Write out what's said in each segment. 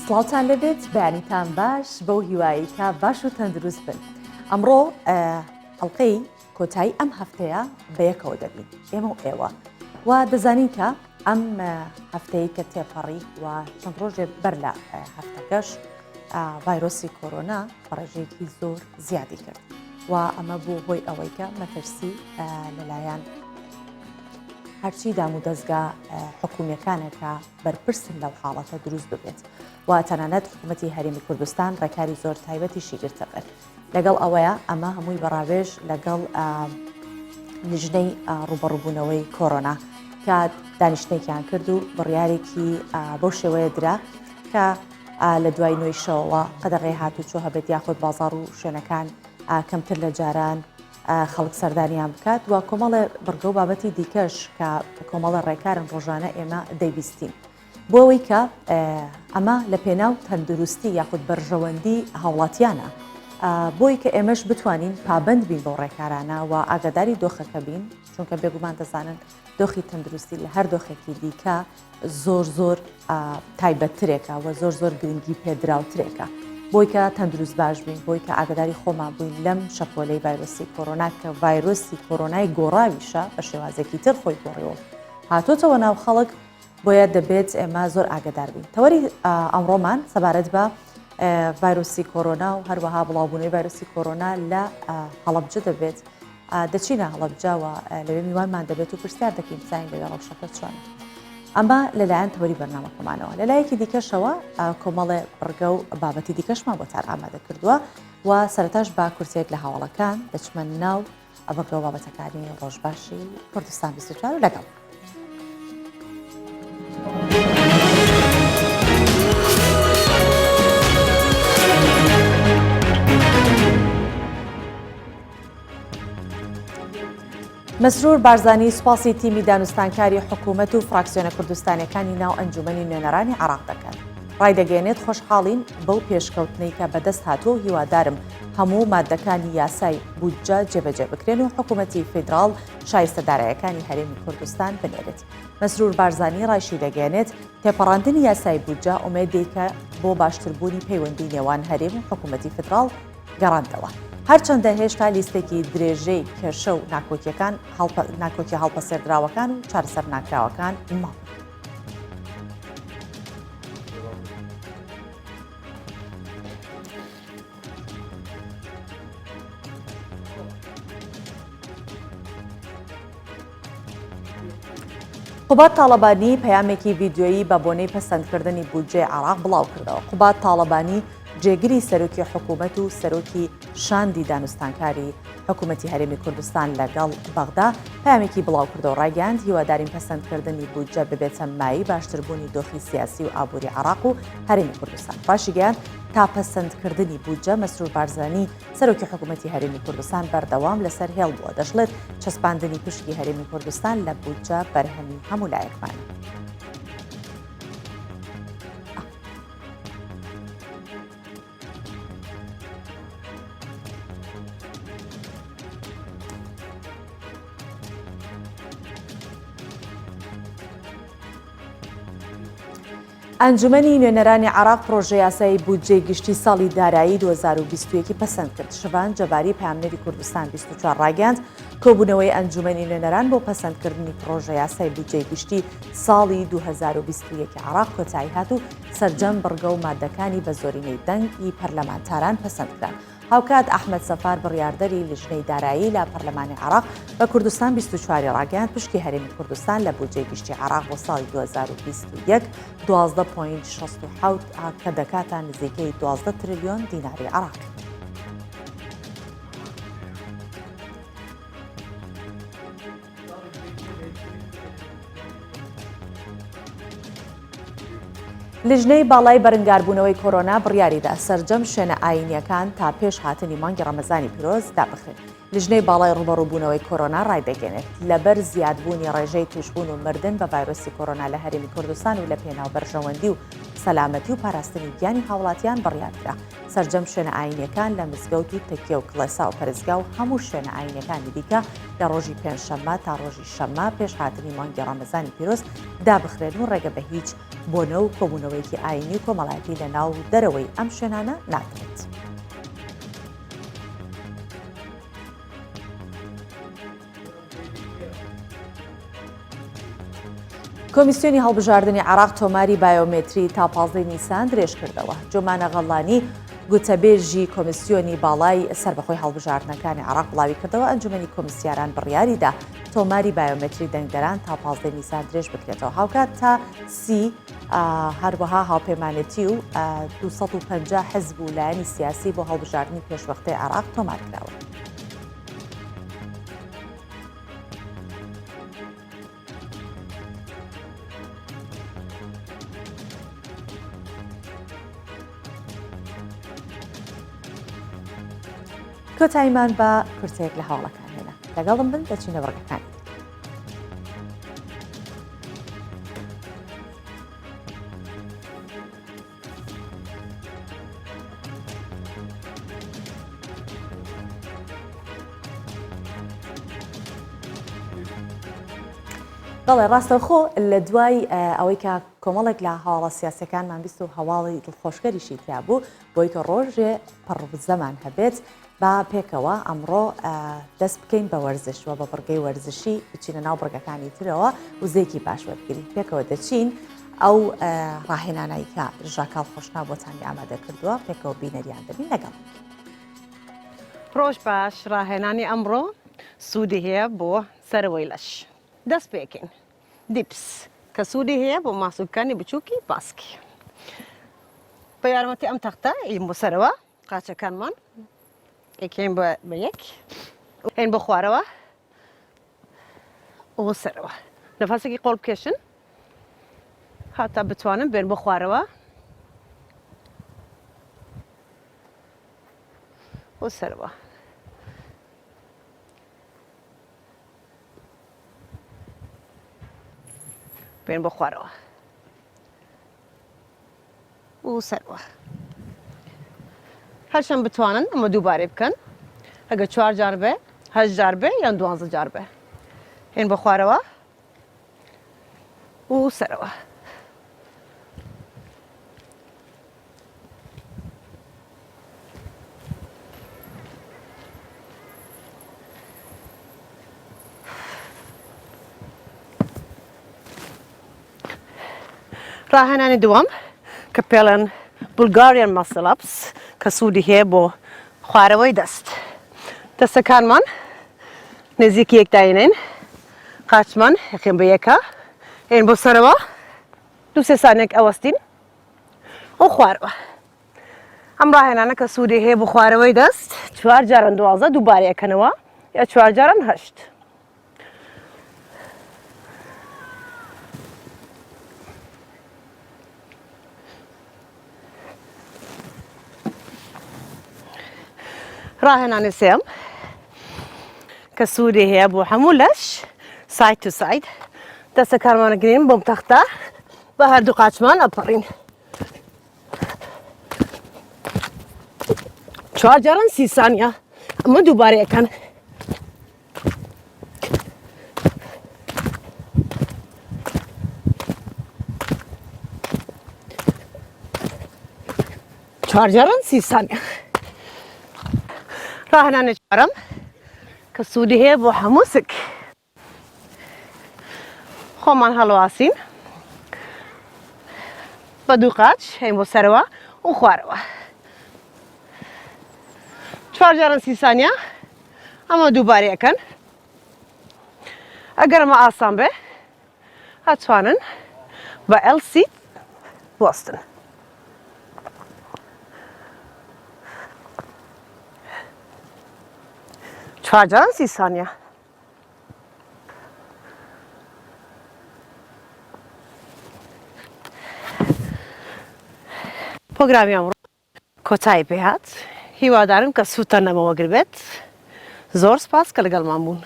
سڵاوتان لەبێت بەیانیتان باش بەو هیواییکە باش و تەندروست بن. ئەمڕۆ ئەڵلقەی کۆتایی ئەم هەفتەیە بەیەکەوە دەبین ئێمە و ئێوە و دەزانین کە ئەم هەفتەیە کە تێپەڕی و چەند ڕۆژێ بەر لە هەفتەکەش ڤایرۆسی کۆرۆنا بەڕێژەیەکی زۆر زیادی کرد و ئەمە بوو هۆی ئەوەی کە مەترسی لەلایەن هەرچی دام و دەستگا حکوومیەکانێکە بەرپرسن لەو حاڵەتە دروست ببێت و تەنانەت حکوومەتی هەرێمی کوردستان ڕێکاری زۆر تایبەتیشی گرتە بێت. لەگەڵ ئەوەیە ئەمە هەمووی بەڕاوێژ لەگەڵ لیژنەی ڕوبەڕووبوونەوەی کۆرۆنا کە دانیشتێکیان کرد و بڕیارێکی بەو شێوەیە درا کە لە دوای نوێی شەوەوە قەدەغی هاتوچۆ هەبێت یاخود بازاڕ و شوێنەکان کەمتر لە جاران خەڵک سەردانیان بکات و کۆمەڵە بڕگە و بابەتی دیکەش کە کۆمەڵە ڕێکارن ڕۆژانە ئێمە دەیبیستین بۆ ئەوەی کە ئەمە لە پێناو تەندروستی یاخود بەرژەوەندی هاوڵاتیانە بۆی کە ئێمەش بتوانین پابند بین بۆ ڕێکارانە و ئاگاداری دۆخەکە بین چونکە بێگومان دەزانن دۆخی تەندروستی لە هەر دۆخێکی دیکە زۆر تایبەتترێکە و زۆر گرنگی پێدراوترێکە بۆی کە تەندروست باش بین بۆی کە ئاگداری خۆمان بووین لەم شەپۆلەی ڤایرۆسی کۆرۆنا کە ڤایرۆسی کۆرۆنای گۆڕاویشە بە شێوازێکی تر خۆی گۆڕیەوە هاتۆتەوە ناو خەڵک بۆیە دەبێت ئێمە زۆر ئاگدار بین. تەوەری ئەمڕۆمان سەبارەت بە ڤایرۆسی کۆرۆنا و هەروەها بڵاوبوونەوەی ڤایرۆسی کۆرۆنا لە هەڵەبجە دەبێت دەچینە هەڵەبجاوە لەوێ میوانمان دەبێت و پرسیار دەکەین بزانین لەوێ ڕەوشەکە چۆنە. ئەمە لەلایەن تەوەری بەرنامەکەمانەوە لەلایەکی دیکەشەوە کۆمەڵێ بڕگە و بابەتی دیکەشمان بۆ تار ئامادە کردووە و سەرەتاش با کورسێک لە هاوڵەکان دەچمە ناو بڕگە و بابەتەکانی ڕۆژباشی کوردستان 24 و لەگەڵ. مەسرور بارزانی سوپاسی تیمی دانوستانکاری حکوومەت و فراکسیۆنە کوردستانیەکانی ناو ئەنجومەنی نوێنەرانی عێراق دەکەن. ڕایدەگەێنێت خۆشحاڵین بەو پێشکەوتنەی کە بەدەست هاتووە هیوادارم هەموو مادەکانی یاسای بودجە جێبەجێ بکرێن و حکوومەتی فیدراڵ شایستەدارایەکانی هەرێمی کوردستان بنێرێت. مەسرور بارزانی ڕایشی دەگەێنێت تێپەڕاندنی یاسای بودجە ئومێدێکە بۆ باشتربوونی پەیوەندی نێوان هەرێم و حکوومەتی فیدراڵ گەڕاندەوە. هەرچەندە هێشتا لیستێکی درێژەی کێشە و ناکۆکی هەڵپەسێردراوەکان و چارەسەر ناکراوەکان ماوە. قوبات تاڵەبانی پەیامێکی ڤیدیۆیی بە بۆنەی پەسەندکردنی بودجێ عێراق بڵاو کردەوە. قوبات تاڵەبانی جێگیری سەرۆکی حکوومەت و سەرۆکی شاندی دانوستانکاری حکوومەتی هەرێمی کوردستان لەگەڵ بەغدا پامێکی بڵاو کردەوە ڕایگەاند هیوادارین پەسەندکردنی بودجە ببێتە مایی باشتربوونی دۆخی سیاسی و ئابووری عێراق و هەرێمی کوردستان. باشی گەیاند تا پەسەندکردنی بودجە مەسرور بارزانی سەرۆکی حکوومەتی هەرێمی کوردستان بەردەوام لەسەر هێڵ بووە دەشڵێت چەسپاندنی پشتی هەرێمی کوردستان لە بودجە بەرهەمی هەموو لایەکمانە. ئەنجومەنی نوێنەرانی عێراق پرۆژە یاسای بودجەی گشتی ساڵی دارایی 2021 پەسەند کرد. شەبان جەباری پەیامنەری کوردستان 24 ڕایگەاند کۆبوونەوەی ئەنجومەنی نوێنەران بۆ پەسەندکردنی پرۆژە یاسای بودجەی گشتی ساڵی 2021 عێراق کۆتایی هات و سەرجەم بڕگە و مادەکانی بە زۆرینەی دەنگی پەرلەمانتاران پەسەندکران. هاوکات ئەحمەد سەفار بڕیاردەری لیژنەی دارایی لە پەرلەمانی عێراق بە کوردستان 24 ڕاگەاند پشکی هەرێمی کوردستان لە بودجەی گشتی عێراق بۆ ساڵی 2021 12.67 کە دەکاتە نزیکەی 12 تریلیۆن دیناری عێراق. لیژنەی باڵای بەرەنگاربوونەوەی کۆرۆنا بڕیاریدا سەرجەم شوێنە ئاینیەکان تا پێش هاتنی مانگی ڕەمەزانی پیرۆز دابخرێن. لژنەی باڵای ڕوبەڕووبوونەوەی کۆرۆنا ڕایدەگەنێت لەبەر زیادبوونی ڕێژەی توشبوون و مردن بە ڤایرۆسی کۆرۆنا لە هەرێمی کوردستان و لە پێناو بەرژەوەندی و سەلامەتی و پاراستنی گیانی هاوڵاتیان بڕیارکرا سەرجەم شوێنە ئاینیەکان لە مزگەوت و تەکیە و کڵێسا و پەرستگا و هەموو شوێنە ئاینیەکانی دیکە لە ڕۆژی پێنجشەممە تا ڕۆژی شەممە پێش هاتنی مانگی ڕەمەزانی پیرۆز دابخرێن و ڕێگە بە هیچ بۆنە و کۆبوونەوەیکی ئاینی و کۆمەڵایەتی لە ناو دەرەوەی ئەم شوێنانە ناکرێت. کۆمیسیۆنی هەڵبژاردننی عراق تۆماری بایۆمێتری تا 15 نیسان درێژ کردەوە. جۆمانە غەڵانی گوتەبێژی کۆمیسیۆنی باڵای سربەخۆی هەڵبژاردنەکانی عراق بڵاوی کردەوە ئەنجومەنی کۆمیسیاران بڕیاریدا تۆماری بایۆمێتری دەنگدەران تا 15 نیسان درێژ بکرێتەوە هاوکات تا سی هەروەها هاوپەیمانەتی و 250 حزب و لایەنی سیاسی بۆ هەڵبژاردننی پێشوەختەی عراق تۆمار کراوە. کۆتاییمان بە کورسێک لە هەوڵەکان هێنا لەگەڵم بن دەچینە بڕگەکان. بەڵێ ڕاستەوخۆ لە دوای ئەوەی کە کۆمەڵێک لە هەواڵە سیاسەکانمان بیست و هەواڵی دڵخۆشکەریشی تیا بوو بۆی کە ڕۆژێ پڕزەمان هەبێت با پێکەوە ئەمڕۆ دەست بکەین بە وەرزش وە بە بڕگەی وەرزشی بچینە ناو بڕگەکانی ترەوە وزەیەکی باش وەرگری پێکەوە دەچین ئەو ڕاهێنانایی کە ژاکاڵ خۆشنا بۆتانی ئامادە کردووە پێکەوە بینەریان دەبین لەگەڵ. ڕۆژ باش ڕاهێنانی ئەمڕۆ سوودی هەیە بۆ سەرەوەی لەش. دەست پێکەین دیپس کە سوودی هەیە بۆ ماسوولەکانی بچووکی باسکی. بە یارمەتی ئەم تەختە ئین بۆ سەرەوە قاچەکانمان ئەکەین بە یەک هێن بۆ خوارەوە بۆ سەرەوە نەفاسێکی قۆڵ بکێشن هاتا بتوانن بێن بۆ خوارەوە بۆ سەرەوە. بێن بۆ خوارەوە بۆ سەرەوە. هەرچەند بتوانن ئەمە دووبارێ بکەن ئەگە 4 جار بێ 8 جار بێ یان 12 جار بێ. هێن بۆ خوارەوە بۆ سەرەوە. ڕاهێنانی دووەم کە پێڵێن بولگاریان ماسەلەپس کە سوودی هەیە بۆ خوارەوەی دەست. دەستەکانمان نزیکی یەکداینێن قاچمان یەکەم بە یەکە هێن بۆ سەرەوە 2-3 سانیەک ئەوەستین ئەو خوارەوە. ئەم ڕاهێنانە کە سوودی هەیە بۆ خوارەوەی دەست 4 جاران 12 دووبارە یەکەنەوە یا 4 جاران 8. ڕاهێنانی سێم کە سوودی هەیە بۆ هەموو لەش ساید تو ساید دەستەکانمانەگرین بۆم تەختە بە هەردوو قاچمان ئەپەڕین 4 جاران 30 سانیە ئەمە دووبارە یەکەن. چوار جاران 30 سانیە. ڕاهێنانی چوارەم کە سوودی هەیە بۆ هەموو سک. خۆمان هەڵواسین بە دوو قاچ هێن بۆ سەرەوە و خوارەوە 4 جاران 30 سانیە ئەمە دووبارە یەکەن. ئەگەر ئەمە ئاسان بێ ئەتوانن بە ئەلسی وەستن. چوار جاران 30 سانیە. پۆگرامی ئەمڕۆ کۆتایی پێهات. هیوادارم کە سووتان نەمەوە گربێت. زۆر سپاس کە لەگەڵمان بوون.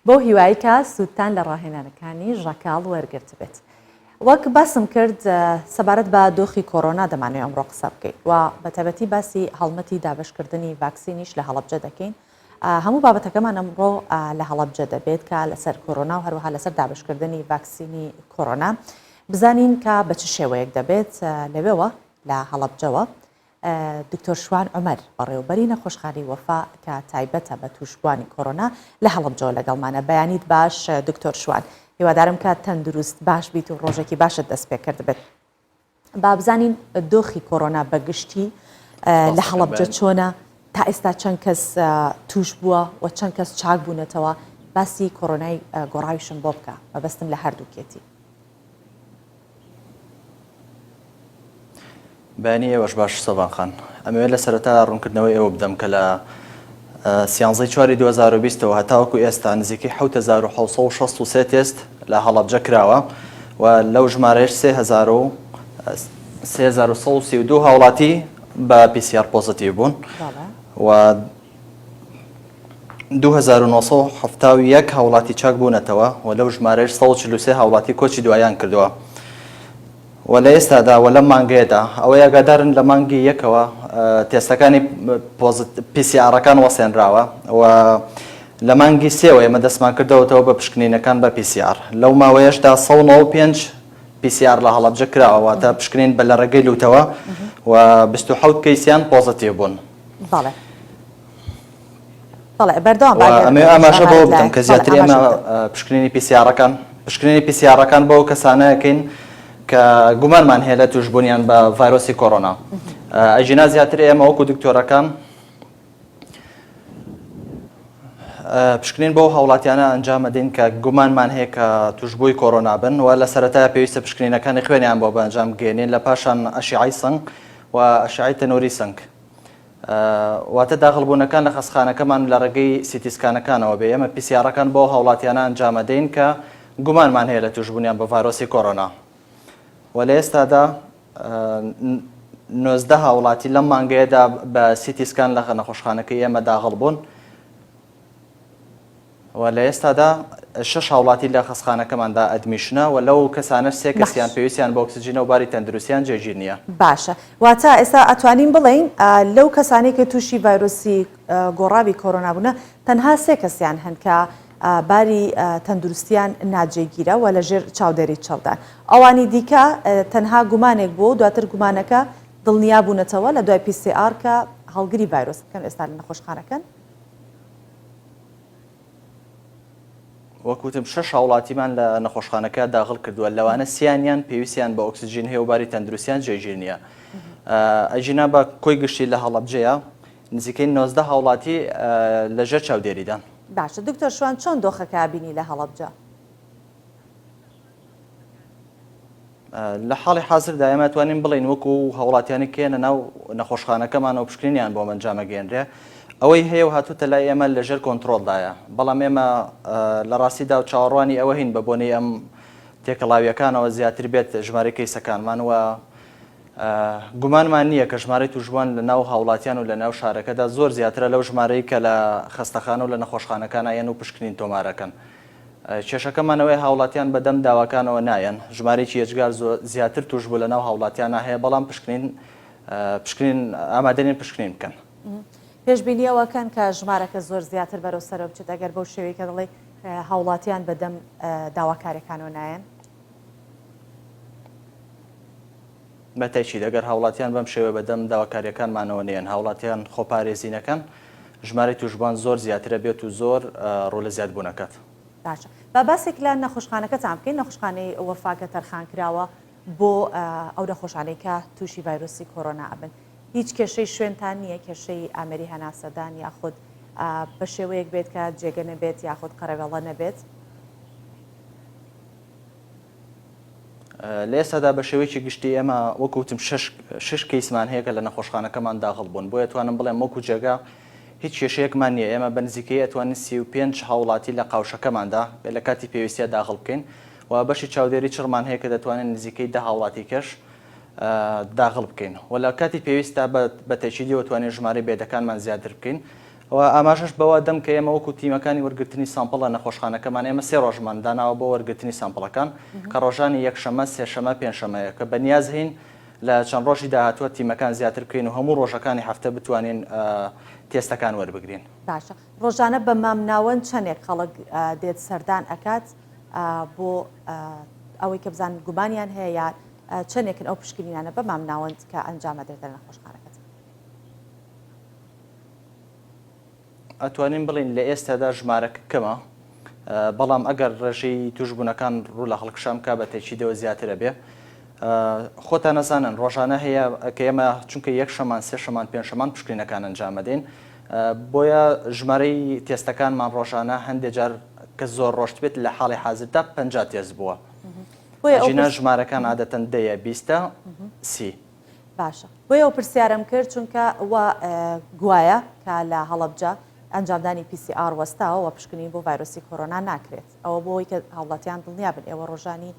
بۆ هیوایی کە سوودتان لە ڕاهێنانەکانی ژەکاڵ وەرگرت بێت. وەک باسم کرد سەبارەت بە دۆخی کۆرۆنا دەمانێت ئەمڕۆ قسە بکەیت و بە تایبەتی باسی هەڵمەتی دابشکردنی ڤاکسینیش لە هەڵەبجە دەکەین. هەموو بابەتەکەمان ئەمڕۆ لە هەڵەبجە دەبێت کە لەسەر کۆرۆنا و هەروەها لەسەر دابشکردنی ڤاکسینی کۆرۆنا بزانین کە بە چ شێوەیەک دەبێت لەوێەوە لە هەڵەبجەوە دکتۆر شوان عومەر بەڕێوەبەری نەخۆشخانەی وەفا کە تایبەتە بە تووشبوانی کۆرۆنا لە هەڵەبجەوە لەگەڵمانە. بەیانیت باش دکتۆر شوان، هیوادارم کە تەندروست باش بیت و ڕۆژێکی باشت دەست پێ کرد بێت. با بزانین دۆخی کۆرۆنا بەگشتی لە هەڵەبجە چۆنە، تا ئێستا چەند کەس توش بووە و چەند کەس چاک بوونەتەوە، باسی کۆرۆنای گۆڕاویشم بۆ بکە مەبەستم لە هەردووکێتی. بەیانی ئێوەش باش سەبان خان، ئەمەوێت لە سەرەتا ڕوونکردنەوەی ئێوە بدەم کە لە سیانزەی چواری 2020ەوە هەتاوەکو ئێستا نزیکەی 7663 تێست لە هەڵەبجە کراوە و لەو ژمارەش 3132 هاوڵاتی بە PCR پۆزیتیڤ بوون و 2971 هاوڵاتی چاک بوونەتەوە و لەو ژمارەش 143 هاوڵاتی کۆچی دوایان کردووە. و لە ئێستادا و لەم مانگەیەدا ئەوەی ئاگادارن لە مانگی یەکەوە تێستەکانی پیسیارەکان وەسێنراوە و لە مانگی سێوە ئێمە دەستمان کردەوەتەوە بە پشکنینەکان بە PCR. لەو ماوەیەشدا 195 PCR لە هەڵەبجە کراوە تا پشکنین بە لە ڕێگەی لوتەوە و 27 کەیسیان پۆزیتیڤ بوون. ئەماشە بۆ بدەم کە زیاتر ئێمە پشکنینی پیسیارەکان بۆ کەسانەکەین کە گومانمان هەیە لە توشبوونیان بە ڤایرۆسی کۆرۆنا. ئەژینا زیاتر ئێمە وەکو دکتۆرەکان پشکنین بۆ هاوڵاتیانە ئەنجام دەین کە گومانمان هەیە کە توشبووی کۆرۆنا بن و لە سەرەتایە پێویستە پشکنینەکانی خوێنیان بۆ بە ئەنجام گێنین لە پاشان ئەشعەی سنگ و ئەشعەی تەنووری سنگ. واتە داخڵبوونەکان لە خەستخانەکەمان لە ڕێگەی سیتیسکانەکانەوە بێ. ئێمە پیسیارەکان بۆ هاوڵاتیانە ئەنجام دەین کە گومانمان هەیە لە توشبوونیان بە ڤایرۆسی کۆرۆنا. و لە ئێستادا 19 هاوڵاتی لەم مانگەیەدا بە سیتیسکان لە نەخۆشخانەکەی ئێمە داخڵ بوون و لە ئێستادا 6 هاوڵاتی لە خەستخانەکەماندا ئەدمیشنە و لەو کەسانە 3 کەسیان پێویستیان بە ئۆکسجینە و باری تەندروستیان جێگیر نییە. باشە، واتە ئێستا ئەتوانین بڵین لەو کەسانی کە تووشی ڤایرۆسی گۆڕاوی کۆرۆنا بوونە تەنها 3 کەسیان هەن کە باری تەندروستیان ناجێگیرە و لەژێر چاودێری چەڵدان. ئەوانی دیکە تەنها گومانێک بوو و دواتر گومانەکە دڵنیا بوونەتەوە لە دوای PCR کە هەڵگری ڤایرۆس بکەن ئێستا لە نەخۆشخانەکەن. وەکوتم 6 هاوڵاتیمان لە نەخۆشخانەکە داخڵ کردووە، لەوانە سیانیان پێویستیان بە ئۆکسجین هەیە و باری تەندروستیان جێگیر نییە. ئەژینا بە کۆی گشتی لە هەڵەبجەیە نزیکەی 19 هاوڵاتی لەژێر چاودێریدان. باشە دکتۆر شوان، چۆن دۆخەکە بینی لە هەڵەبجە؟ لە حاڵی حازردا ئێمە توانین بڵین وەکو هاوڵاتیانی کێنە ناو نەخۆشخانەکەمان و پشکنینیان بۆ ئەنجامەگەێنرێ ئەوەی هەیە و هاتووتە لای ئێمە لەژێر کۆنتترۆلدایە. بەڵام ئێمە لە ڕاستیدا و چاوەڕوانی ئەوە هین بە بۆنەی ئەم تێکەڵاویەکانەوە زیاتر بێت ژمارە کەیسەکانمان و گومانمان نییە کە ژمارەی توشبووان لە ناو هاوڵاتیان و لە ناو شارەکەدا زۆر زیاترە لەو ژمارەی کە لە خەستەخانە و لە نەخۆشخانەکان یان و پشکنین تۆمارەکەن. کێشەکەمانەوەی هاوڵاتیان بەدەم داواکانەوە نایەن، ژمارەی یەکجار زیاتر توشبوو لە ناو هاوڵاتیانە هەیە، بەڵام پشکنین ئامادەنین پشکنین بکەن. پێشبینیەوەکەن کە ژمارەکە زۆر زیاتر بەرەو سەرەوە بچێت ئەگەر بەو شێوەیە کە دەڵێ هاوڵاتیان بەدەم داواکاریەکانەوە نایەن؟ بەتایکی دەگەر هاوڵاتیان بەم شێوە بەدەم داواکاریەکانمانەوە نێن، هاوڵاتیان خۆپارێزینەکەن، ژمارەی توشبووان زۆر زیاترە بێت و زۆر ڕوو لە زیاد بوونەکەت. باشە، با باسێک لە نەخۆشخانەکەتان بکەین. نەخۆشخانەی وەفاکە تەرخان کراوە بۆ ئەو نەخۆشخانەی کە تووشی ڤایرۆسی کۆرۆنا ئەبن. هیچ کێشەی شوێنتان نییە، کێشەی ئامەری هەناسەدان یاخود بە شێوەیەک بێت کە جێگە نەبێت یاخود قەرەوێڵە نەبێت؟ لە ئێستادا بە شێوەیەکی گشتی ئێمە وەکوتم 6 کەیسمان هەیە کە لە نەخۆشخانەکەمان داخڵ بوون، بۆ ئەتوانم بڵێم وەکو جێگا هیچ کێشەیەکمان نییە. ئێمە بەنزیکەی ئەتوانین 35 هاوڵاتی لە قاوشەکەماندا لە کاتی پێویستیە داخڵ بکەین و بەشی چاودێری چڕمان هەیە کە دەتوانین نزیکەی 10 هاوڵاتی کەش داخڵ بکەین و لە کاتی پێویستە بە تەشیدی وتوانین ژمارەی بێدەکانمان زیاتر بکەین و ئاماژەش بەوە دەم کە ئێمە وەکو تیمەکانی وەرگرتنی سامپڵە نەخۆشخانەکەمان ئێمە 3 ڕۆژمان داناوە بۆ وەرگرتنی سامپڵەکان کە ڕۆژانی یەکشەمە سێشەمە پێنجشەمەیە کە بەنیاز هین لە چەند ڕۆژی داهاتوە تیمەکان زیاتر بکەین و هەموو ڕۆژەکانی هەفتە بتوانین تێستەکان وەربگرین. باشە ڕۆژانە بە مامناوەند چەندێک خەڵک دێت سەردان ئەکات بۆ ئەوەی کە بزان گومانیان هەیە یا چەندێکن ئەو پشکنینانە بە مامناوەند کە ئەنجامە دێتە نەخۆشخانەکەت. ئەتوانین بڵین لە ئێستادا ژمارەکە کەمە بەڵام ئەگەر ڕێژەی توشبوونەکان ڕوو لە هەڵکشام کا بە تێکیدەوە زیاترە بێ خۆتان نەزانن ڕۆژانە هەیە کە ئێمە چونکە یەک شەمان سێ شەمان پێنج شەمان پشکنینەکان ئەنجامەدەین بۆیە ژمارەی تێستەکانمان ڕۆژانە هەندێک جار کە زۆر ڕۆشت بێت لە حاڵی حازردا 50 تێست بووە ژینە ژمارەکان عادەتەن دەیە 20 30. باشە بۆیە ئەو پرسیارم کرد چونکە وە گوایە کە لە هەڵەبجە ئەنجامدانی PCR وەستاوە و پشکنین بۆ ڤایرۆسی کۆرۆنا ناکرێت ئەوە بۆی کە هاوڵاتیان دڵنیا بن ئێوە ڕۆژانی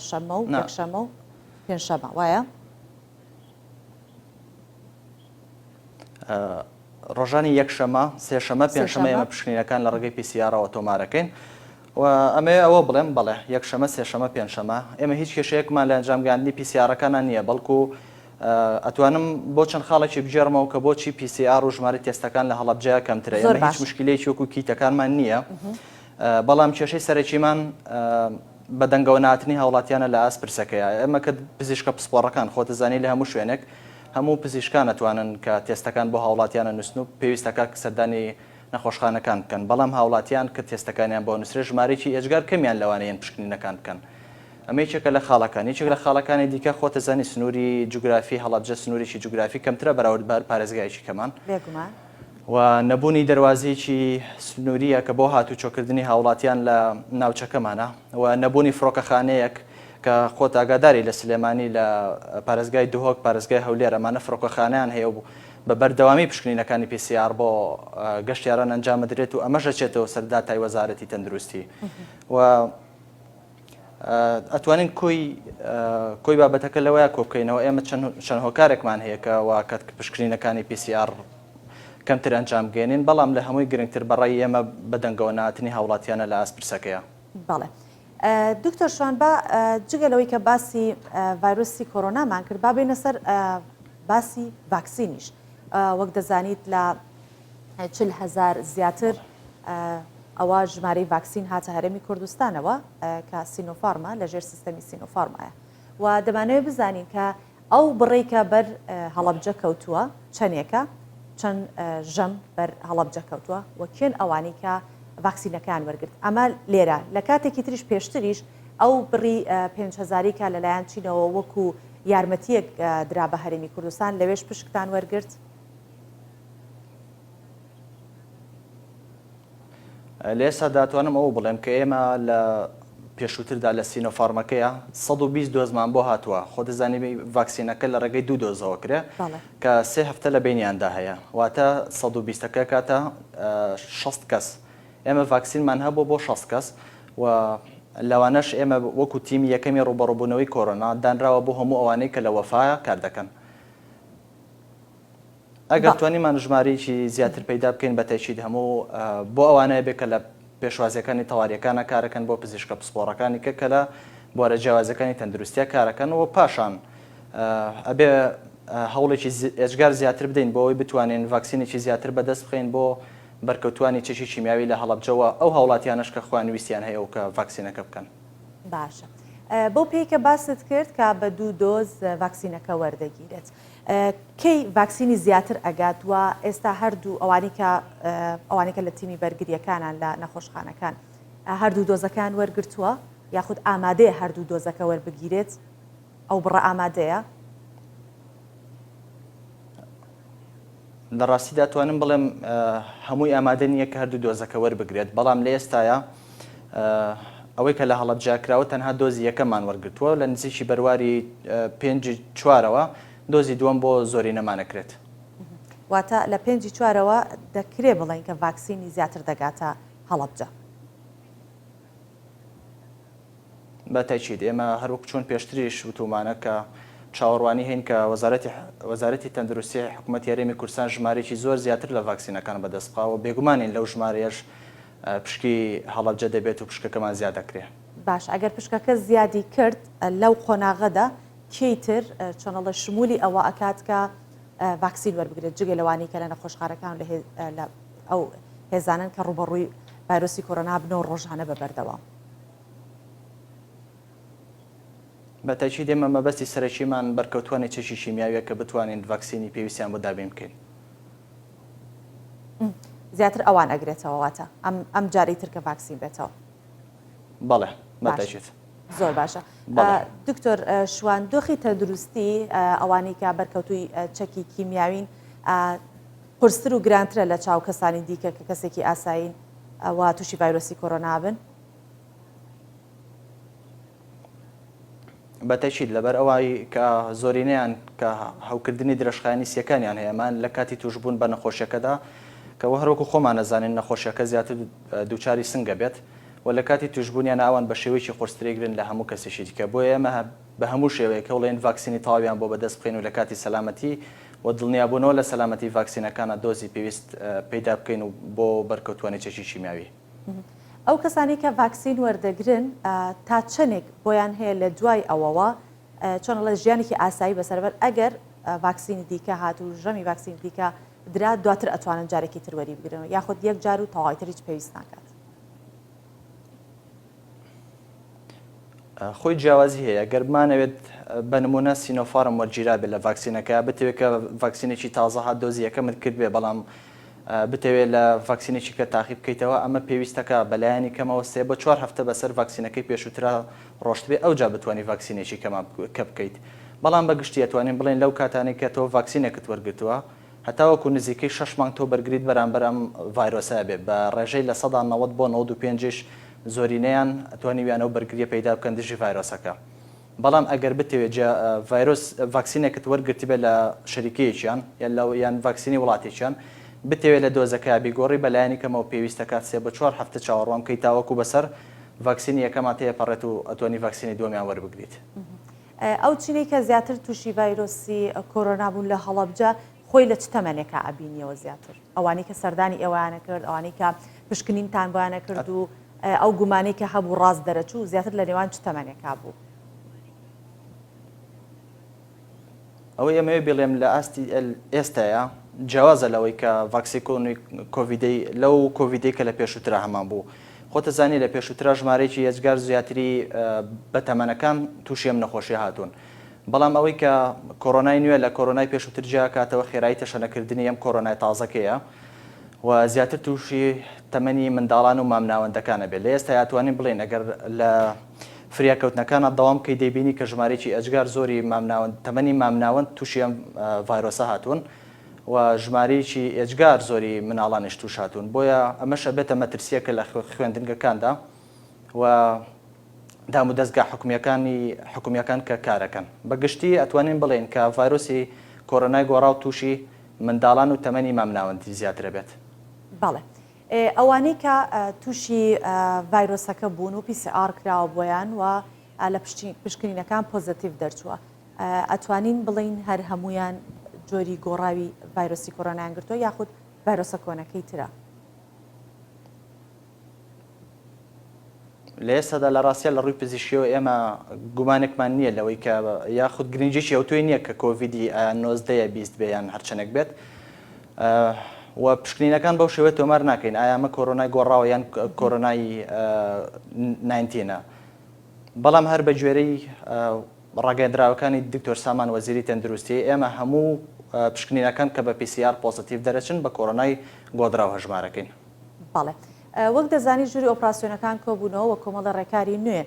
شەمە و یەکشەمە و پێنجشەمە وایە؟ ڕۆژانی یەکشەمە سێشەمە پێنجشەمە ئێمە پشکنینەکان لە ڕێگەی PCRەوە تۆمارەکەین و ئەمێ ئەوە بڵێم بەڵێ یەکشەمە سێشەمە پێنجشەمە ئێمە هیچ کێشەیەکمان لە ئەنجامگاندنی PCRەکانان نییە بەڵکو ئەتوانم بۆ چەند خاڵێکی بجێڕمەوە کە بۆچی PCR و ژماری تێستەکان لە هەڵەبجەیە کەمترە ئێمە هیچ مشکلەیەکی وەکو کیتەکانمان نییە بەڵام کێشەی سەرەکیمان بەدەنگەوە ناتنی هاوڵاتیانە لە ئاسپرسەکەیە ئێمە کە پزیشکە پسپۆڕەکان خۆتە زانی لە هەموو شوێنێک هەموو پزیشکان ئەتوانن کە تێستەکان بۆ هاوڵاتیانە نووسن و پێویستەکە سەردانی نەخۆشخانەکان بکەن بەڵام هاوڵاتیان کە تێستەکانیان بۆ نووسێ ژمارەی ئێجگار کەمیان لەوانەیەن پشکنینەکان بکەن ئەمە یەکێکە لە خاڵەکان یەکێک لە خاڵەکانی دیکە خۆتە زانی سنووری جوگرافی هەڵەبجە سنووریی جوگرافی کەمترە بەراورد پارێزگایکی کەمان و نەبوونی دەواازەیەکی سنووریە کە بۆ هاتوچۆکردنی هاوڵاتیان لە ناوچەکەمانە و نەبوونی فڕۆکەخانەیەک کە خۆت ئاگاداری لە سلێمانی لە پارێزگای دوهۆک پارێزگای هەولێر ئەمانە فڕۆکەخانیان هەیە و بە بەردەوامی پشکنینەکانی PCR بۆ گەشتیاران ئەنجامەدرێت و ئەمەش دەچێتەوە سەر داتای وەزارەتی تەندروستی و ئەتوانین کۆی بابەتەکە لەوەیە کۆبکەینەوە ئێمە چەند هۆکارێکمان هەیە کە واکات پشکنینەکانی PCR کەمتر ئەنجام گەێنین بەڵام لە هەمووی گرنگتر بەڕای ئێمە بەدەنگەوە ناتنی هاوڵاتیانە لە ئاسپرسەکەیە. بەڵێ دکتۆر شوان بە جگەلەوەی کە باسی ڤایرۆسی کۆرۆنامان کرد با بێنە سەر باسی ڤاکسینیش وەک دەزانیت لە 40,000 زیاتر ئەوە ژمارەی ڤاکسین هاتە هەرێمی کوردستانەوە کە سینۆفارمە لەژێر سیستەمی سینۆفارمایە و دەمانەوێت بزانین کە ئەو بڕێکە بەر هەڵەبجە کەوتووە چەندێکە چەند ژەم بەر هەڵەبجە کەوتووە و کێن ئەوانی کە ڤاکسینەکان وەرگرت ئەمە لێرە لە کاتێکی تریش پێشتریش ئەو بڕی 5,000 کە لەلایەن چینەوە وەکو یارمەتیەک درا بە هەرێمی کوردستان لەوێش پشکتان وەرگرت؟ لێستا داتوانم ئەوە بڵێم کە ئێمە لە پێشووتردا لە سینۆفارمەکەیە 120 دۆزمان بۆ هاتووە خۆ دەزانانی ڤاکسینەکە لە ڕێگەی 2 دۆزەوە کرێ کە 3 هەفتە لە بینیاندا هەیە واتە 120ەکە کاتە 6 کەس ئێمە ڤاکسینمان هەبوو بۆ 6 کەس و لەوانەش ئێمە وەکو تیمی یەکەمی ڕوبەڕووبوونەوەی کۆرۆنا دانراوە بۆ هەموو ئەوانەی کە لە وەفایە کار دەکەن ئەگەر توانیمان ژمارەیەکی زیاتر پەیدا بکەین بە تەکید هەموو بۆ ئەوانەیە بێت کە لە پێشوازیەکانی تەواریەکانە کارەکەن بۆ پزیشکە پسپۆڕەکانی کە لە بوارە جیاوازەکانی تەندروستیە کارەکەنەوە پاشان ئەبێ هەوڵێکی ئێجگار زیاتر بدەین بۆ ئەوی بتوانین ڤاکسینێکی زیاتر بەدەست بخەین بۆ بەرکەوتوانی چێکی کیمیاوی لە هەڵەبجەوە ئەو هاوڵاتیانش کە خۆیان ویستیان هەیە و کە ڤاکسینەکە بکەن. باشە بۆ پێیکە باست کرد کە بە 2 دۆز ڤاکسینەکە وەردەگیرێت کەی ڤاکسینی زیاتر ئەگات وە ئێستا هەردوو ئەوانەی کە لە تیمی بەرگریەکانان لە نەخۆشخانەکان هەردوو دۆزەکان وەرگرتووە یاخود ئامادەیە هەردوو دۆزەکە وەربگیرێت ئەو بڕە ئامادەیە؟ لە ڕاستی داتوانم بڵێم هەمووی ئامادە نییە کە هەردوو دۆزەکە وەربگرێت بەڵام لە ئێستاە ئەوەی کە لە هەڵەبجاکراوە تەنها دۆزی یەکەمان وەرگرتووە لە نزیکی بەرواری 5/4ەوە دۆزی دووەم بۆ زۆری نەمانەکرێت واتە لە 5/4ەوە دەکرێ بڵێن کە ڤاکسینی زیاتر دەگاتە هەڵەبجە. بە تاکید ئێمە هەروەک چۆن پێشتریش وتومانە کە چاوەڕوانی هەین کە وەزارەتی تەندروستی حکوومەتی هەرێمی کوردستان ژمارەی زۆر زیاتر لە ڤاکسینەکان بەدەست بخاوە بێگومانین لەو ژمارەیەش پشکی هەڵەبجە دەبێت و پشکەکەمان زیاد دەکرێت. باش ئەگەر پشکەکە زیادی کرد لەو قۆناغەدا کەیتر چۆنەڵە شمولی ئەوە ئەکات کە ڤاکسین وەربگرێت جگە لەوانی کە لە نەخۆشخانەکان لە ئەو هێزانن کە ڕوبەڕووی ڤایرۆسی کۆرۆنا بنەوە ڕۆژانە بەبەردەوام. بەتەکی دێمە مەبەستی سەرەکیمان بەرکەوتوانی چەشی شیمیاویە کە بتوانین ڤاکسینی پێویستیان بۆ دابین بکەین. زیاتر ئەوان ئەگرێتەوەواتە ئەم جارەی ترکە ڤاکسین بێتەوە. بەڵێ بەتەکیت. زۆر باشە. دکتۆر شوان دۆخی تەندروستی ئەوانەی کە بەرکەوتووی چەکی کیمیاوین قورستر و گرانترە لە چاو کەسانی دیکە کە کەسێکی ئاسایین وا تووشی ڤایرۆسی کۆرۆنا بن. بەتەشید لەبەر ئەوەی کە زۆرینەیان کە هەوکردنی درێژخایانی سیەکانیان هەیەمان لە کاتی توشبوون بە نەخۆشیەکەدا کەەوە هەروەکو خۆمان نەزانین نەخۆشیەکە زیاتر دووچاری سنگە بێت و لە کاتی توشبوونیان ئەوان بە شێوەیەکی خۆسترێگرن لە هەموو کەسێکی دیکە بۆ ئێمە بە هەموو شێوەیەکە وڵێن ڤاکسینی تەواویان بۆ بەدەست بخەین و لە کاتی سەلامەتی و دڵنیابوونەوە لە سەلامەتی ڤاکسینەکانە دۆزی پێویست پەیدا بکەین و بۆ بەرکەوتوانی چەشی شیمیاوی. ئەو کەسانی کە ڤاکسین وەردەگرن تا چەندێک بۆیان هەیە لە دوای ئەوەوە چۆن لە ژیانێکی ئاسایی بەسەربەر ئەگەر ڤاکسینی دیکە هات و ژەمی ڤاکسین دیکە درا دواتر ئەتوانن جارێکی تروەری بگرن یاخود یەک جار و تەواویتر هیچ پێویست ناکات. خۆی جیاوازی هەیە گەرمانەوێت بە نمونە سینۆفارم وەرگیرا بێت لە ڤاکسینەکە بتەوێت کە ڤاکسینێکی تازە هات دۆزی یەکەمت کرد بێ بەڵام بتەوێت لە ڤاکسینێکی کە تاقیب بکەیتەوە ئەمە پێویستەکە بەلایانی کەمەوە 3 بۆ 4 هەفتە بەسەر ڤاکسینەکەی پێشووترا ڕۆشت بێ ئەوجا بتوانانی ڤاکسینێکی کە بکەیت بەڵام بەگشتی ئەتوانین بڵێن لەو کاتانی کە تۆ ڤاکسینێکت وەرگتووە هەتاوەکو نزیکەی 6 مانگ تۆ بەرگریت بەرامبەر ئەم ڤایرۆسە بێت بە ڕێژەی لە 90 بۆ 95 زۆرینەیان ئەتوانی ویانەوە بەرگریە پەیدا بکەن دژی ڤایرۆسەکە بەڵام ئەگەر بتەوێت ڤایرۆس ڤاکسینێکت وەرگرتی بێت لە شەریکەیەکیان یان ڤاکسینی وڵاتێکیان بتەوێت لە دۆزەکە بیگۆڕی بەلایانی کەمەوە پێویستەکات 3 بۆ 4 هەفتە چاوەڕوان کەی تاوەکو بەسەر ڤاکسینی یەکەمات هەیە پەڕێت و ئەتوانی ڤاکسینی دووەمیان وەربگریت. ئەو چینەی کە زیاتر تووشی ڤایرۆسی کۆرۆنا بوون لە هەڵەبجە خۆی لە چ تەمەنێکە ئابینیەوە زیاتر ئەوانەی کە سەردانی ئێوەیانە کرد ئەوانەی کە پشکنینتان بۆیانە کرد و ئەو گومانەی کە هەبوو ڕاست دەرەچوو زیاتر لە نێوان چ تەمەنێکا بوو. ئەوە ئێمەوێ بڵێم لە ئاستی ئێستاە جیاوازە لەوەی کە ڤاکسیکۆنی کۆڤیدەی لەو کۆڤیدەی کە لە پێشووترا هەمان بوو خۆتە زانی لە پێشووترا ژمارەیەکی هێزگار زیاتری بەتەمەنەکان تووشی ئەم نەخۆشی هاتوون بەڵام ئەوەی کە کۆرۆنای نوێ لە کۆرۆنای پێشووتر جیا کاتەوە خێرایی تەشەنەکردنی ئەم کۆرۆنای تازەکەیە و زیاتر تووشی تەمەنی منداڵان و مامناوەندەکانە بێت لە ئێستا یاتوانین بڵێن ئەگەر لە فریاکەوتنەکانە دەوام کەی دەیبینی کە ژمارەی ئەجگار زۆری تەمەنی مامناوەند تووشی ئەم ڤایرۆسە هاتوون و ژمارەیەکی ئێجگار زۆری مناڵانش تووش هاتوون بۆیە ئەمەشە بێتە مەترسیەکە لە خوێندنگەکاندا و دام و دەستگا حکومیەکان کە کارەکەن بەگشتی ئەتوانین بڵێن کە ڤایرۆسی کۆرۆنای گۆڕا و تووشی منداڵان و تەمەنی مامناوەندی زیاترە بێت. بەڵێ ئەوانەی کە تووشی ڤایرۆسەکە بوون و PCR کراوە بۆیان و لە پشکنینەکان پۆزتیڤ دەرچووە ئەتوانین بڵین هەر هەمویان جۆری گۆڕاوی ڤایرۆسی کۆرۆنایان گرتووە یاخود ڤایرۆسە کۆنەکەی ترە. لە ئێستادا لە ڕاستیە لە ڕووی پزیشکیەوە ئێمە گومانێکمان نییە لەوەی کە یاخود گرنگجێکی ئەوتوی نییە کە کۆڤیدی 19 بیست بێ یان هەرچەنێک بێت و پشکنینەکان بەو شێوە تۆمار ناکەین ئایا ئەمە کۆرۆنای گۆڕاوە یان کۆرۆنای 19 بەڵام هەر بە گوێرەی ڕاگەیەندراوەکانی دکتۆر سامان وەزیری تەندروستی ئێمە هەموو پشکنینەکان کە بە PCR پۆزتیڤ دەرەچن بە کۆرۆنای گۆدراوە هەژمارەکەین. بەڵێ وەک دەزانی ژووری ئۆپراسیۆنەکان کۆبوونەوە و کۆمەڵە ڕێکاری نوێ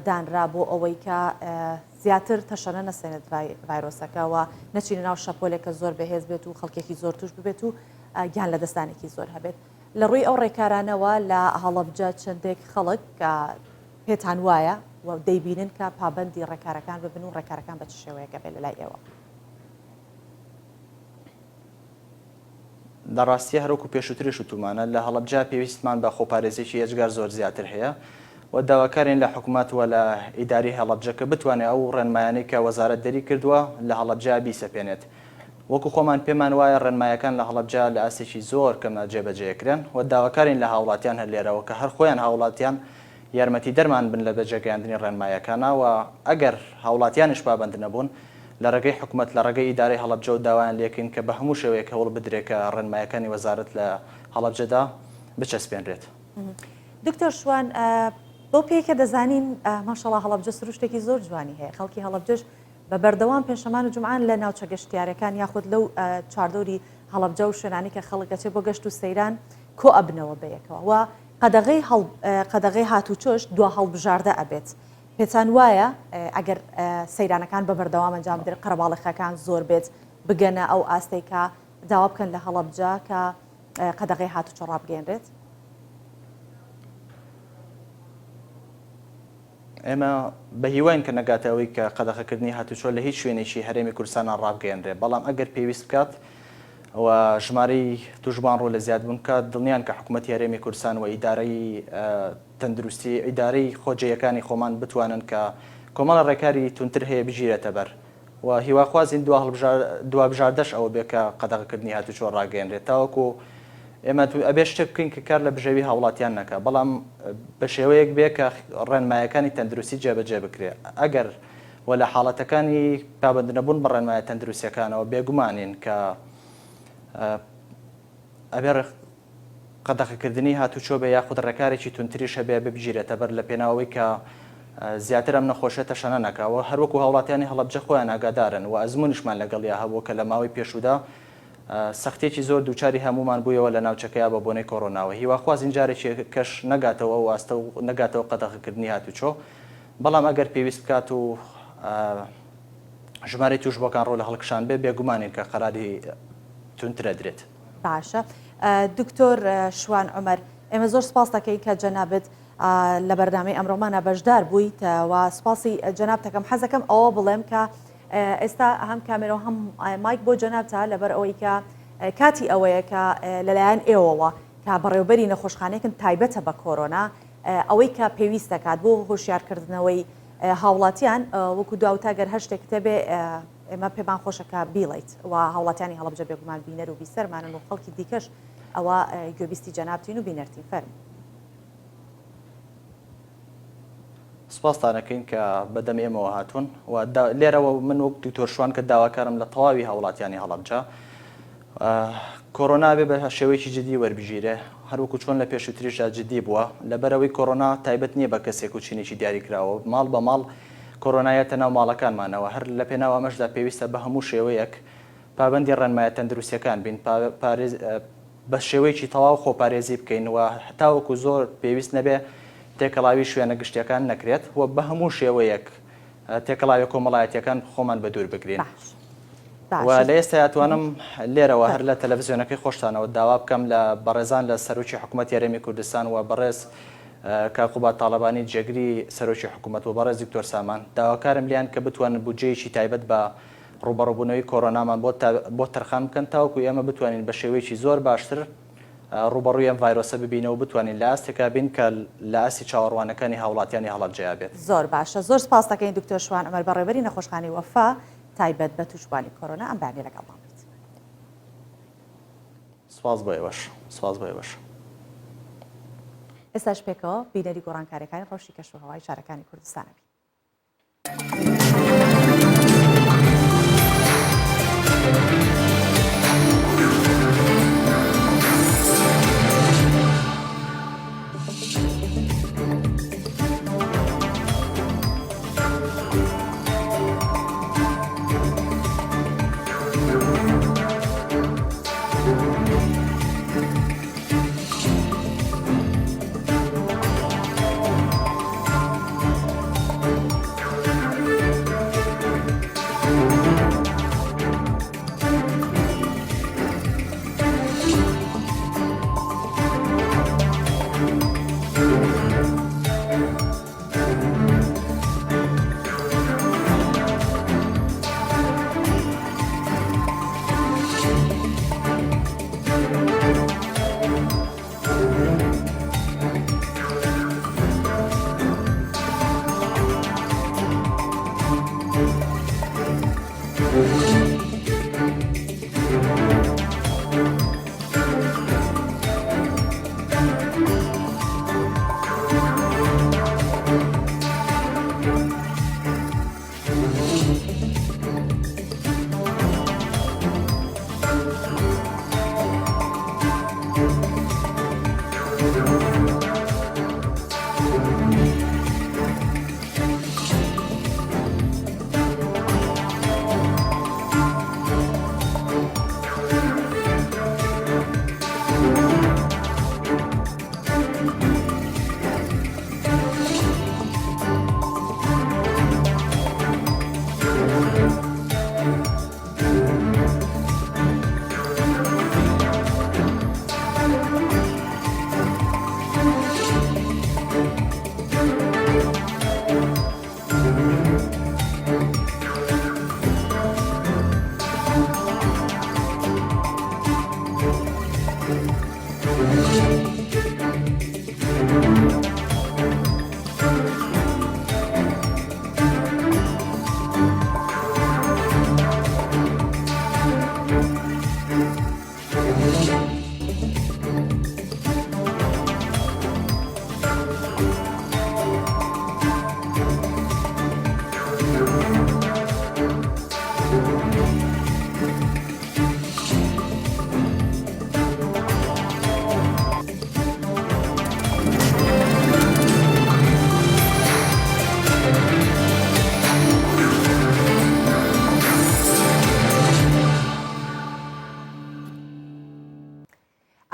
دانرا بۆ ئەوەی کە زیاتر تەشەنە نەسێنێت ڤایرۆسەکەەوە نەچینە ناو شەپۆلێکە زۆر بەهێز بێت و خەڵکێکی زۆر توش ببێت و گیان لە دەستانێکی زۆر هەبێت لە ڕووی ئەو ڕێکارانەوە لە هەڵەبجە چەندێک خەڵک کە پێتان وایە و دەیبینن کە پابەندی ڕێکارەکان ببن و ڕێکارەکان بە چ شێوەیەکە بێت لەلای ئێوە. دەڕاستی هەروکو پێشووتریش وتومانە لە هەڵەبجا پێویستمان بە خۆپارێزێکی ئەجگار زۆر زیاتر هەیە و داواکارین لە حکوومەت و لە ئیداری هەڵەبجەکە بتوانێت ئەو ڕێنمایانەی کە وەزارەت دەری کردووە لە هەڵەبجا بیسەپێنێت. وەکو خۆمان پێمان وایە ڕێنمایەکان لە هەڵەبجا لە ئاسێکی زۆر کەمە جێبەجێکرێن و داواکارین لە هاوڵاتیان هەر لێرەوە کە هەر خۆیان هاوڵاتیان یارمەتی دەرمان بن لە بەجێگەیاندنی ڕێنمایەکانەوە ئەگەر هاوڵاتیانش پابەند نەبوون لە ڕێگەی حکوومەت لە ڕێگەی ئیدارەی هەڵەبجە و داوایان لێکین کە بە هەموو شێوەیەک هەوڵ بدرێت کە ڕێنمایەکانی وەزارەت لە هەڵەبجەدا بچەسپێنرێت. دکتۆر شوان بۆ پێکە دەزانین ماشەڵڵا هەڵەبجە سروشتێکی زۆر جوانی هەیە خەڵکی هەڵەبجەش بە بەردەوام پێشەمان و جومعان لە ناوچە گەشتیارەکان یاخود لەو چاردۆری هەڵەبجە و شوێنانی کە خەڵکەچێ بۆ گەشت و سەیران کۆ ئەبنەوە بەیەکەوە و قەدەغەی هاتوچۆش دوا هەڵبژاردە ئەبێت. پێچان وایە ئەگەر سەیرانەکان بە بەردەوام ئەنجام بدرێت قەرەباڵغەکان زۆر بێت بگەنە ئەو ئاستەی کە داوا بکەن لە هەڵەبجە کە قەدەغەی هاتوچۆ ڕابگەێنرێت. ئێمە بە هیوان کە نەگاتەوەی کە قەدەغەکردنی هاتوچۆ لە هیچ شوێنێکی هەرێمی کوردستانە ڕابگەێنرێت، بەڵام ئەگەر پێویست بکات و ژمارەی توشبان ڕوو لە زیاد بوون کە دڵنیان کە حکوومەتی هەرێمی کوردستان و ئیدارەی تەندروستی ئیدارەی خۆجێیەکانی خۆمان بتوانن کە کۆمەڵە ڕێکاری تونتر هەیە بگیرێتە بەر و هیواخوازین دوا بژاردەش ئەوە بێ کە قەدەغەکردنی هاتوچۆ ڕاگەێنرێت تاوەکو ئێمە ئەبێ شتێک بکەین کە کار لە بژێوی هاوڵاتیان نەکە، بەڵام بە شێوەیەک بێ کە ڕێنمایەکانی تەندروستی جێبەجێ بکرێت. ئەگەر و لە حاڵەتەکانی پابەند نەبوون بە ڕێنمایە تەندروستیەکانەوە بێگومانین کە ئەبێ قەدەغەکردنی هاتوچۆ بێ یاخود ڕێکارێکی تونتریش هەبێ ببژیرێتە بەر لە پێناوەی کە زیاتر ئەم نەخۆشە تەشەنە نەکەوە هەروەکو هاوڵاتیانی هەڵەبجە خۆیان ئاگادارن و ئەزمونیشمان لەگەڵیا هەبوو کە لە ماوەی پێشودا سەختێکی زۆر دووچاری هەمومان بوویەوە لە ناوچەکەیا بە بۆنەی کۆڕۆناوە. هیواخوازین جارێکی کەش نەگاتەوە و ئاستە و نەگاتەوە قەدەغەکردنی هاتوچۆ، بەڵام ئەگەر پێویست بکات و ژمارەی توشبەکان ڕۆ لە هەڵکشان بێ بێگومانین کە قەراری تونترە درێت. باشە دکتۆر شوان عومەر، ئێمە زۆر سپاس دەکەین کە جەنابەت لە بەردامەی ئەمڕۆمانە بەشدار بوویت و سپاسی جەناب دەکەم. حەزەکەم ئەوە بڵێم کە ئێستا هەم کامێرە و هەم مایک بۆ جەنابتە لەبەر ئەوەی کە کاتی ئەوەیە کە لەلایەن ئێوەوە کە بەڕێوەبەری نەخۆشخانەیەکن تایبەتە بە کۆرۆنا ئەوەی کە پێویست دەکات بۆ هۆشیارکردنەوەی هاوڵاتیان وەکو داوتاگەر هەر شتێک تەبێ ئێمە پێمان خۆشەکە بیڵیت و هاوڵاتیانی هەڵەبجە بێگومان بینەر و بیسەرمانن و خەڵکی دیکەش ئەوە گوێبیستی جەنابتین و بینەرتین فەرم. سپاسدانەکەین کە بەدەم ئێمەوە هاتوون و لێرەوە من وەک دکتۆر شوان کە داواکارم لە تەواوی هاوڵاتیانی هەڵەبجە کۆڕۆنا بێ بە شێوەیەکی جدی وەربژیرێ هەروەکو چۆن لە پێشووتریشدا جدی بووە لەبەرەوەی کۆڕۆنا تایبەت نییە بە کەسێک و چینێکی دیاری کراوە ماڵ بە ماڵ کۆڕۆنایەتە ناو ماڵەکانمانەوە هەر لە پێناوە ئەمەشدا پێویستە بە هەموو شێوەیەک پابەندی ڕێنمایە تەندروستیەکان بین بە شێوەیەکی تەواو خۆپارێزی بکەین و هەتاوەکو زۆر پێویست نەبێ تێکەڵاوی شوێنە گشتیەکان نەکرێت و بە هەموو شێوەیەک تێکەڵاوی کۆمەڵایەتیەکان خۆمان بە دوور بگرین. و لە ئێستا یاتوانم لێرەوە هەر لە تەلەڤیزیۆنەکەی خۆشتانەوە داوا بکەم لە بەڕێزان لە سەرۆکی حکوومەتی هەرێمی کوردستان و بەڕێز کاکوبات تاڵەبانی جێگری سەرۆکی حکوومەت و بەڕێز دکتۆر سامان داواکارم لیان کە بتوانن بودجەیەکی تایبەت بە ڕوبەڕووبوونەوەی کۆڕۆنامان بۆ تەرخان بکەن تاوەکو ئێمە بتوانین بە شێوەیەکی زۆر باشتر ڕوبەڕووی ئەم ڤایرۆسە ببینەوە بتوانین لە ئاستێکا بین کە لە ئاستی چاوەڕوانەکانی هاوڵاتیانی هەڵەبجەیا بێت. زۆر باشە، زۆر سپاس دەکەین دکتۆر شوان عومەر بەڕێوەبەری نەخۆشخانەی وەفا تایبەت بە توشبانی کۆڕۆنا ئەم بەیانیە لەگەڵمان بێت. سپاس بۆ ئێوەش. سپاس بۆ ئێوەش. ئێستاش پێکەوە بینەری گۆڕانکاریەکانی ڕۆژی کەشوهەوای شارەکانی کوردستانە.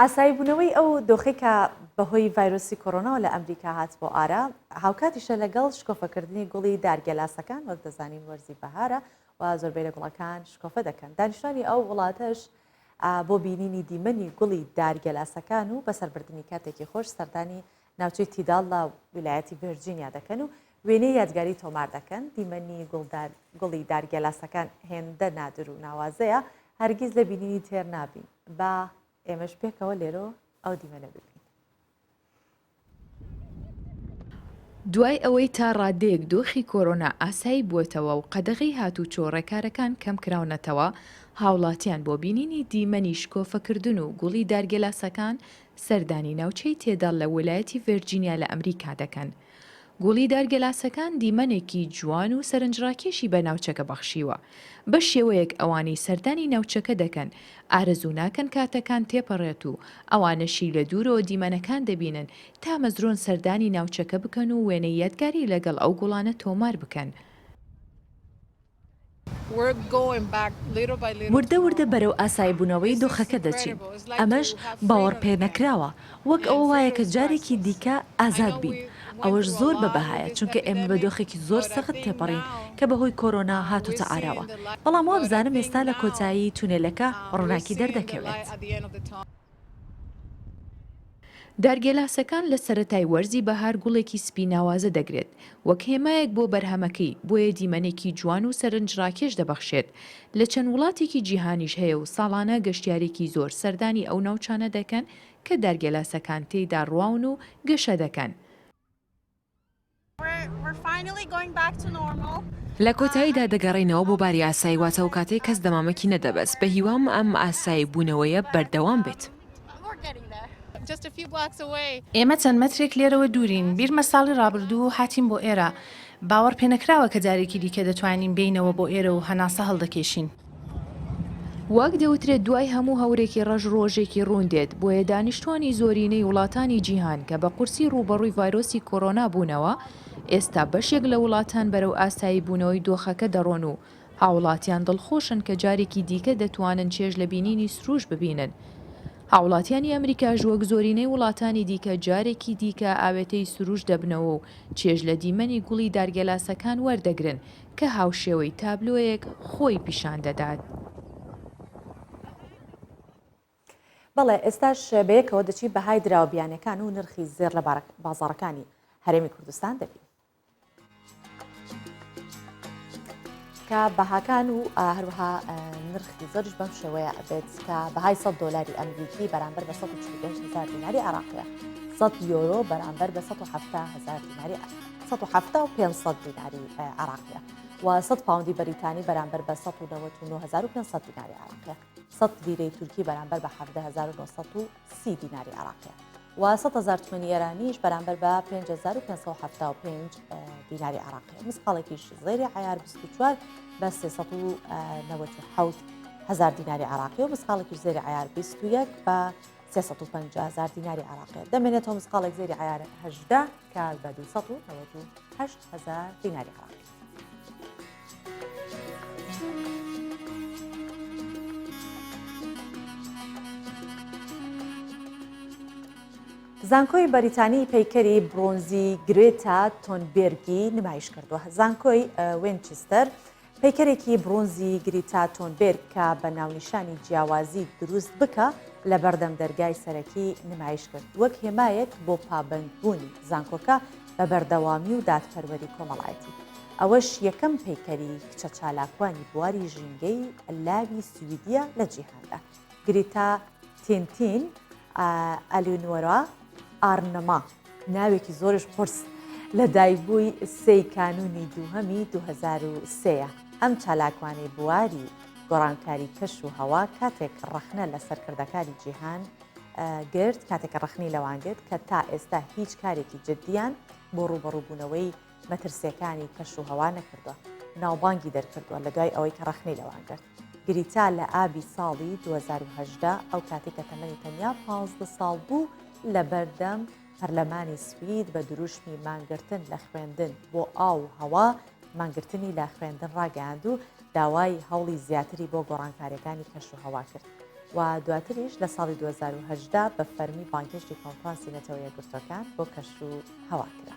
ئاساییبوونەوەی ئەو دۆخی کە بەهۆی ڤایرۆسی کۆڕۆناوە لە ئەمریکا هات بۆ ئارە هاوکاتیشە لەگەڵ شکۆفەکردنی گوڵی دارگەلاسەکان وەک دەزانین وەرزی بەهارە و زۆربەی لە گوڵەکان شکۆفە دەکەن. دانیشتوانی ئەو وڵاتەش بۆ بینینی دیمەنی گوڵی دارگەلاسەکان و بەسەربردننی کاتێکی خۆش سەردانی ناوچەی تیداڵ لە ویلایەتی ڤێرجینیا دەکەن و وێنەی یادگاری تۆمار دەکەن. دیمەنی گوڵی دارگەلاسەکان هێندە نادر و ناوازەیە هەرگیز لە بینینی تێر نابین. با ئێمەش پێکەوە لێرۆ ئەو دیمەنە ببین. دوای ئەوەی تا ڕادەیەک دۆخی کۆرۆنا ئاسایی بووەتەوە و قەدەغی هاتوو چۆڕێکارەکان کەم کراونەتەوە، هاوڵاتیان بۆ بینینی دیمەنی شکۆفەکردن و گوڵی دارگەلاسەکان سەردانی ناوچەی تێداڵ لە ویلایەتی ڤێرجینیا لە ئەمریکا دەکەن. گوڵی دارگەلاسەکان دیمەنێکی جوان و سەرنجڕاکێشی بە ناوچەکە بەخشیوە. بە شێوەیەک ئەوانەی سەردانی ناوچەکە دەکەن ئارەزوو ناکەن کاتەکان تێپەڕێت و ئەوانەشی لە دوورەوە دیمەنەکان دەبینن تا مەزرۆن سەردانی ناوچەکە بکەن و وێنەی یادگاری لەگەڵ ئەو گوڵانە تۆمار بکەن. وردە وردە بەرەو ئاساییبوونەوەی دۆخەکە دەچین. ئەمەش باوەڕ پێ نەکراوە وەک ئەوە وایە کە جارێکی دیکە ئازاد بین. ئەوەش زۆر بەبەهایە چونکە ئێمە بە دۆخێکی زۆر سەخت تێپەڕین کە بەهۆی کۆرۆنا هاتوتە ئاراوە. بەڵام وە بزانم ئێستا لە کۆتایی تونێلەکە ڕووناکی دەردەکەوێت. دارگێلاسەکان لە سەرەتای وەرزی بەهار گوڵێکی سپی ناوازە دەگرێت وەک هێمایەک بۆ بەرهەمەکەی، بۆیە دیمەنێکی جوان و سەرنجڕاکێش دەبەخشێت. لە چەند وڵاتێکی جیهانیش هەیە و ساڵانە گەشتیارێکی زۆر سەردانی ئەو ناوچانە دەکەن کە دارگێلاسەکان تێیدا ڕواون و گەشە دەکەن. لە کۆتاییدا دەگەڕێنەوە بۆ باری ئاسایی، واتە و کاتێک کەس دەمامەکی نەدەبەست. بە هیوام ئەم ئاسایی بوونەوەیە بەردەوام بێت. ئێمە چەند مەترێک لێرەوە دوورین. بیرمە ساڵی ڕابردوو هاتیم بۆ ئێرە. باوەڕ پێنەکراوە کە جارێکی دیکە دەتوانین بینەوە بۆ ئێرە و هەناسە هەڵدەکێشین. وەک دەوترێت دوای هەموو هەورێکی ڕەش ڕۆژێکی ڕوندێت، بۆیە دانیشتوانی زۆرینەی وڵاتانی جیهان کە بە قورسی ڕوبەڕووی ڤایرۆسی کۆڕۆنا بوونەوە ئێستا بەشێک لە وڵاتان بەرەو ئاسایی بوونەوەی دۆخەکە دەڕۆن و هاوڵاتیان دڵخۆشن کە جارێکی دیکە دەتوانن چێژ لە بینینی سروش ببینن. هاوڵاتیانی ئەمریکاش وەک زۆرینەی وڵاتانی دیکە جارێکی دیکە ئاوێتەی سروش دەبنەوە و چێژ لە دیمەنی گوڵی دارگەلاسەکان وەردەگرن کە هاوشێوەی تابلۆیەک خۆی پیشان دەدات. بەڵێ ئێستاش بەیەکەوە دەچی بەهای دراوەبیانەکان و نرخی زێر لە بازاڕەکانی هەرێمی کوردستان دەبین. کە بەهاکان و هەروەها نرخی زەرش بەم شێوەیە ئەبێت کە بەهای $100 ئەمریکی بەرامبەر بە 145,000 دیناری عێراقیە، 100 یۆرۆ بەرامبەر بە 170,000 دیناری 175 دیناری عێراقیە و 100 پاوندی بەریتانی بەرامبەر بە 199,500 دیناری عێراقیە، 100 لیرەی تورکی بەرامبەر بە 17,930 دیناری عێراقیە و 100,000 تومانی ئێرانیش بەرامبەر بە 5,575 دیناری عێراقیە. مسقالێکیش زێری عیار 24 بە 397,000 دیناری عێراقی و مسقالێکیش زێری عیار 21 بە 350,000 دیناری عێراقیە. دەمێنێتەوە مسقالێک زێری عیار 18 کە بە 298,000 دیناری عێراقی. زانکۆی بەریتانی پەیکەری برۆنزی گرێتا تۆنبێرگی نمایش کردووە. زانکۆی وینچستەر پەیکەرێکی برۆنزی گریتا تۆنبێرگ کە بە ناونیشانی جیاوازی دروست بکە لە بەردەم دەرگای سەرەکی نمایش کرد وەک هێمایەک بۆ پابەندبوونی زانکۆکە بە بەردەوامی و دادپەروەری کۆمەڵایەتی. ئەوەش یەکەم پەیکەری کچە چالاکوانی بواری ژینگەی لاوی سویدیە لە جیهاندا. گریتا تینتین ئەلینۆرا ئارنەما ناوێکی زۆرش قورس لە دایکبووی 3 کانونی دووهەمی 2003 ئەم چالاکوانی بواری گۆڕانکاری کەش و هەوا کاتێک ڕەخنە لە سەرکردەکانی جیهان گرت کاتێک ڕەخنی لەوانگرت کە تا ئێستا هیچ کارێکی جددیان بۆ ڕوبەڕووبوونەوەی مەترسیەکانی کەش و هەوا نەکردووە ناوبانگی دەرکردووە لە دوای ئەوەی کە ڕەخنی لەوانگرت. گریتا لە ئابی ساڵی 2010 ئەو کاتێک کە تەمەنی تەنیا 15 ساڵ بوو لە بەردەم پەرلەمانی سوید بە دروشمی مانگرتن لە خوێندن بۆ ئاو و هەوا مانگرتنی لە خوێندن ڕاگەاند و داوای هەوڵی زیاتری بۆ گۆڕانکاریەکانی کەش و هەوا کرد و دواتریش لە ساڵی 2010 بە فەرمی بانگهێشتی کۆنفرانسی نەتەوە یەکگرتوەکان بۆ کەش و هەوا کرا.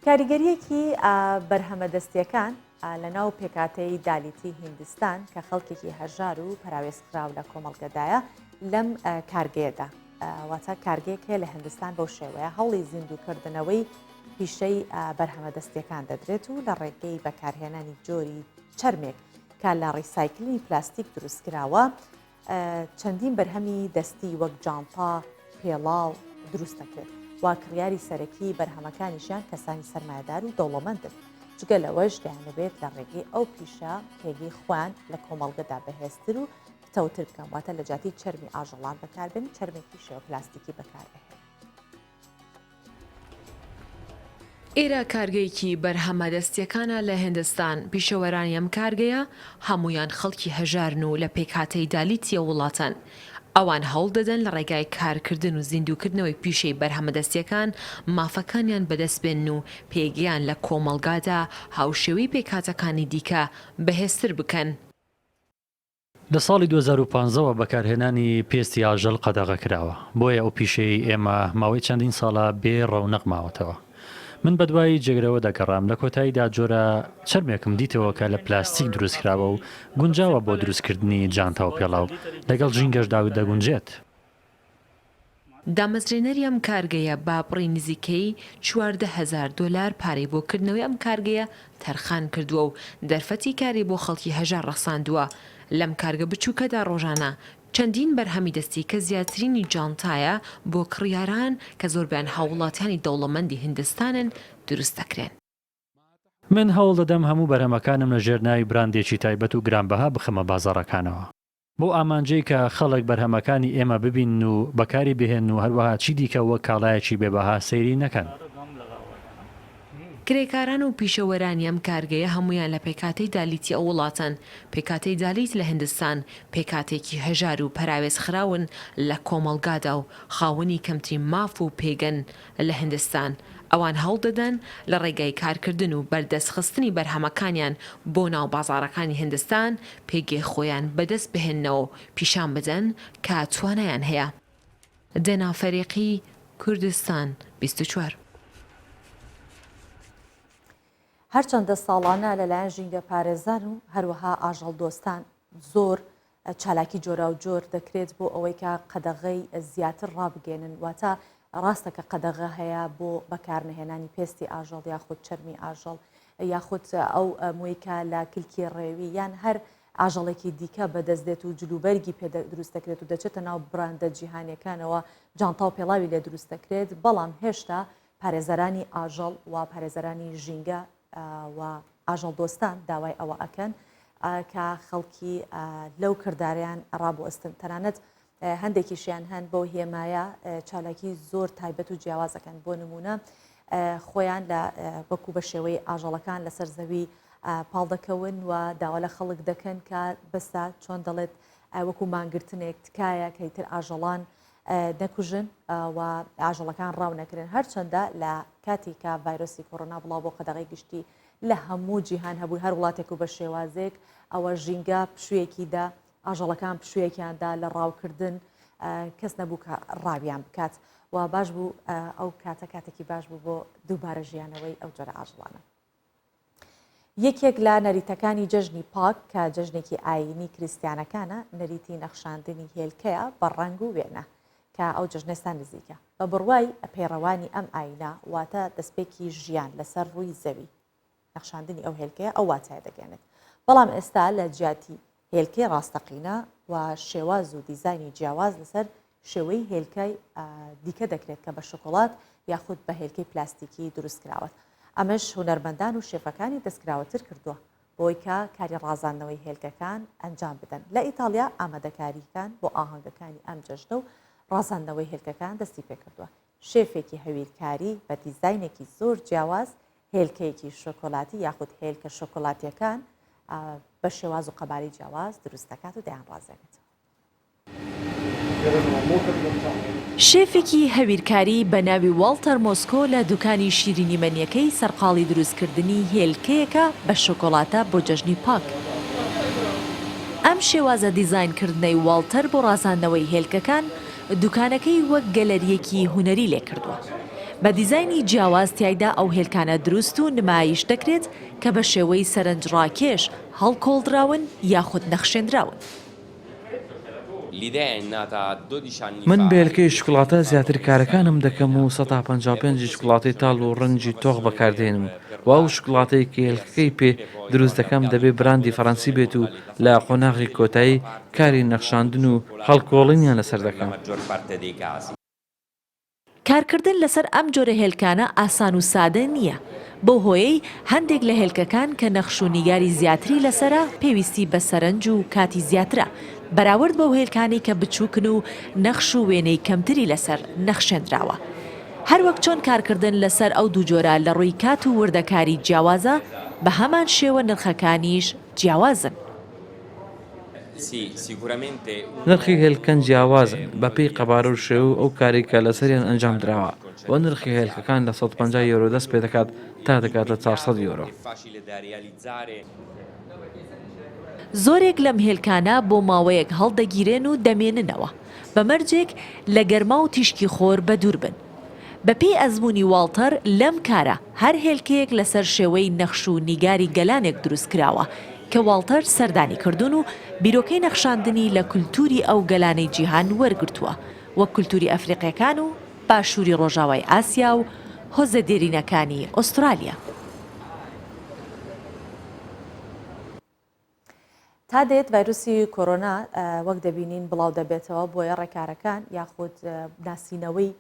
کاریگەریەکی بەرهەمەدەستیەکان لە ناو پێکاتەی دالیتی هیندستان کە خەڵکێکی هەژار و پراوێزکراو لە کۆمەڵگەدایە لەم کارگەیەدا واتە کارگەیەک هەیە لە هیندستان بەو شێوەیە هەوڵی زیندووکردنەوەی پیشەی بەرهەمەدەستیەکان دەدرێت و لە ڕێگەی بەکارهێنانی جۆری چەرمێک کە لە ڕیسایکلینی پلاستیک دروستکراوە چەندین بەرهەمی دەستی وەک جانتا پێڵاو دروست دەکرێت وا کڕیاری سەرەکی بەرهەمەکانیشیان کەسانی سەرمایه‌دار و دەوڵەمەندن جگە لەوەش دەیانەوێت لە ڕێگەی ئەو پیشە پێگەی خوان لە کۆمەڵگەدا بەهێزتر و تەوتر بکەم واتە لە جاتی چەرمی ئاژەڵان بەکاربێن چەرمێکی شێوە پلاستیکی بەکاربێت. ئێرە کارگەیەکی بەرهەمەدەستیەکانە لە هیندستان پیشەوەرانی ئەم کارگەیە هەمویان خەڵکی هەژارن و لە پێکهاتەی دالیتیە وڵاتن. ئەوان هەوڵ دەدەن لە ڕێگای کارکردن و زیندووکردنەوەی پیشەی بەرهەمەدەستیەکان مافەکانیان بەدەستبێن و پێگەیان لە کۆمەڵگادا هاوشێوەی پێکهاتەکانی دیکە بەهێزتر بکەن. لە ساڵی 2015ەوە بەکارهێنانی پێستی ئاژەڵ قەدەغە کراوە بۆیە ئەو پیشەی ئێمە ماوەی چەندین ساڵە بێ ڕەونەق ماوەتەوە. من بەدوای جێگرەوە دەگەڕام لە کۆتاییدا جۆرە چەرمێکم دیتەوە کە لە پلاستیک دروستکراوە و گونجاوە بۆ دروستکردنی جانتا و پێڵاو لەگەڵ ژینگەشدا دەگونجێت. دامەزرێنەری ئەم کارگەیە باپڕی نزیکەی $14,000 پارەی بۆکردنەوەی ئەم کارگەیە تەرخان کردووە و دەرفەتی کاری بۆ خەڵکی هەژار ڕەخساندووە. لەم کارگە بچووکەدا ڕۆژانە چەندین بەرهەمی دەستی کە زیاترینی جانتایە بۆ کڕیاران کە زۆربیان هاوڵاتیانی دەوڵەمەندی هیندستانن دروست دەکرێن. من هەوڵ دەدەم هەموو بەرهەمەکانم لە ژێرناوی براندێکی تایبەت و گرانبەها بخەمە بازاڕەکانەوە بۆ ئامانجەی کە خەڵک بەرهەمەکانی ئێمە ببین و بەکاری بهێن و هەروەها چی دیکە وەک کاڵایەکی بێبەها سەیری نەکەن. کرێکاران و پیشەوەرانی ئەم کارگەیە هەمویان لە پێکاتەی دالیتی ئەو وڵاتن. پێکاتەی دالیت لە هیندستان پێکاتێکی هەژار و پەراوێز خراون لە کۆمەڵگادا و خاوەنی کەمتری ماف و پێگەن لە هیندستان. ئەوان هەوڵ دەدەن لە ڕێگای کارکردن و بەردەستخستنی بەرهەمەکانیان بۆ ناو بازاڕەکانی هیندستان پێگەی خۆیان بەدەست بهێننەوە پیشان بدەن کە توانایان هەیە. دەنا فەریقی کوردستان 24. هەرچەندە ساڵانە لەلایەن ژینگە پارێزان و هەروەها ئاژەڵ دۆستان زۆر چالاکی جۆرا و جۆر دەکرێت بۆ ئەوەی کە قەدەغەی زیاتر ڕابگەێنن واتە ڕاستەکە قەدەغە هەیە بۆ بەکارنهێنانی پێستی ئاژەڵ یاخود چەرمی ئاژەڵ یاخود ئەو مویکە لە کلکی ڕێوی یان هەر ئاژەڵێکی دیکە بەدەست دێت و جلوبەرگی پێ دروست دەکرێت و دەچێتە ناو براندە جیهانیەکانەوە جانتا و پێڵاوی لێ دروست دەکرێت بەڵام هێشتا پارێزەرانی ئاژەڵ و پارێزەرانی ژینگە و ئاژەڵ دۆستان داوای ئەوە ئەکەن کە خەڵکی لەو کرداریان ڕابوەستن تەنانەت هەندێکیشیان هەن بۆ هێمایە چالاکی زۆر تایبەت و جیاوازەکەن بۆ نمونە خۆیان لە وەکو بە شێوەی ئاژەڵەکان لەسەر زەوی پاڵ دەکەون و داوا لە خەڵک دەکەن کە بەستا چۆن دەڵێت وەکو مانگرتنێک تکایە کە ئیتر ئاژەڵان نەکوژن و ئاژەڵەکان ڕاو نەکردن هەرچەندە لە کاتی کە ڤایرۆسی کۆڕۆنا بڵاو بۆ قەدەغی گشتی لە هەموو جیهان هەبووی هەر وڵاتێک و بە شێوازێک ئەوە ژینگە پشوویەکیدا ئاژەڵەکان پشوویەکیاندا لە ڕاوکردن کەس نەبوو کە ڕاویان بکات و باش بوو ئەو کاتێکی باش بوو بۆ دووبارە ژیانەوەی ئەو جۆرە ئاژەڵانە. یەکێک لە نەریتەکانی جەژنی پاک کە جەژنێکی ئاینی کریسیانەکانە نەریتی نەخشاندنی هێلکەیە بە ڕنگ و وێنە کە ئەو جژنێستان نزیکە بە بڕوای پەیڕەوانی ئەم ئاینە واتە دەستپێکی ژیان لەسەر ڕووی زەوی نەخشاندنی ئەو هێلکەیە ئەو واتایە دەگەێنێت بەڵام ئێستا لە جیاتی هێلکەی ڕاستەقینە و شێواز و دیزایانی جیاواز لەسەر شێوەی هێلکەی دیکە دەکرێت کە بە شکۆڵات یاخود بە هێلکەی پلاستیکی دروست کراوەت ئەمەش هونەرمەندان و شێفەکانی دەستکراوەتر کردووە بۆی کە کاری ڕازاندنەوەی هێلکەکان ئەنجام بدەن لە ئیتالیا ئامادەکاریکان بۆ ئاهەنگەکانی ئەم جەژنە و ڕازاندنەوەی هێلکەکان دەستی پێ کردووە شێفێکی هەویرکاری بە دیزاینێکی زۆر جیاواز هێلکەیەکی شۆکۆلاتی یاخود هێلکە شۆکۆلاتیەکان بە شێواز و قەباری جیاواز دروست دەکات و دەیان ڕازێنێت. شێفێکی هەویرکاری بە ناوی واڵتەر مۆسکۆ لە دوکانی شیرینی مەنیەکەی سەرقاڵی دروستکردنی هێلکەیەکە بە شۆکۆلاتە بۆ جەژنی پاک. ئەم شێوازە دیزاینکردنەی واڵتەر بۆ ڕازاندنەوەی هێلکەکان دوکانەکەی وەک گەلەریەکی هونەری لێ کردووە. بە دیزایانی جیاواز تایدا ئەو هێلکانە دروست و نمایش دەکرێت کە بە شێوەی سەرنجڕاکێش هەڵکۆڵدراون یاخود نەخشێنراون. من بێلکەی شکڵاتە زیاتر کارەکانم دەکەم و 155 شکڵاتی تاڵ و ڕەنجی تۆغ بەکاردێنم و ئەو شکڵاتەی کێلکەکەی پێ دروست دەکەم دەبێت براندی فەڕەنسی بێت و لە قۆناغی کۆتایی کاری نەخشاندن و هەڵکۆڵینیان لەسەر دەکەم. کارکردن لەسەر ئەم جۆرە هێلکانە ئاسان و سادە نییە بۆ هۆیەی هەندێک لە هێلکەکان کە نەخش و نیگاری زیاتری لەسرە پێویستی بە سەرنج و کاتی زیاترە بەراورد بەو هێلکانی کە بچووکن و نەخش و وێنەی کەمتری لەسەر نەخشێنراوە. هەروەک چۆن کارکردن لەسەر ئەو دوو جۆرە لە ڕووی کات و وردەکاری جیاوازە بە هەمان شێوە نرخەکانیش جیاوازن. نرخی هێلکەن جیاوازن بەپێی قەبارە و شێو ئەو کاری کە لەسەریان ئەنجام درراوە و نرخی هێلکەکان لە 150 یۆرۆ دەست پێ دەکات تا دەکات لە 400 یۆرۆ. زۆرێک لەم هێلکانە بۆ ماوەیەک هەڵدەگیرێن و دەمێننەوە بەمەرجێک لە گەرما و تیشکی خۆر بە دوور بن. بەپێی ئەزمموی واڵتەر لەم کارە هەر هێلکەیەک لەسەر شێوەی نەخش و نیگاری گەلانێک دروست کراوە کە واڵتەر سەردانی کردوون و بیرۆکەی نەخشاندنی لە کولتوری ئەو گەلانەی جیهان وەرگرتووە وەک کولتوری ئەفریقیەکان و باشووری ڕۆژاوای ئاسیا و هۆزە دێرینەکانی ئوسترالیا. تا دێت ڤایرۆسی کۆرۆنا وەک دەبینین بڵاو دەبێتەوە بۆیە ڕێکارەکان یاخود ناسینەوەی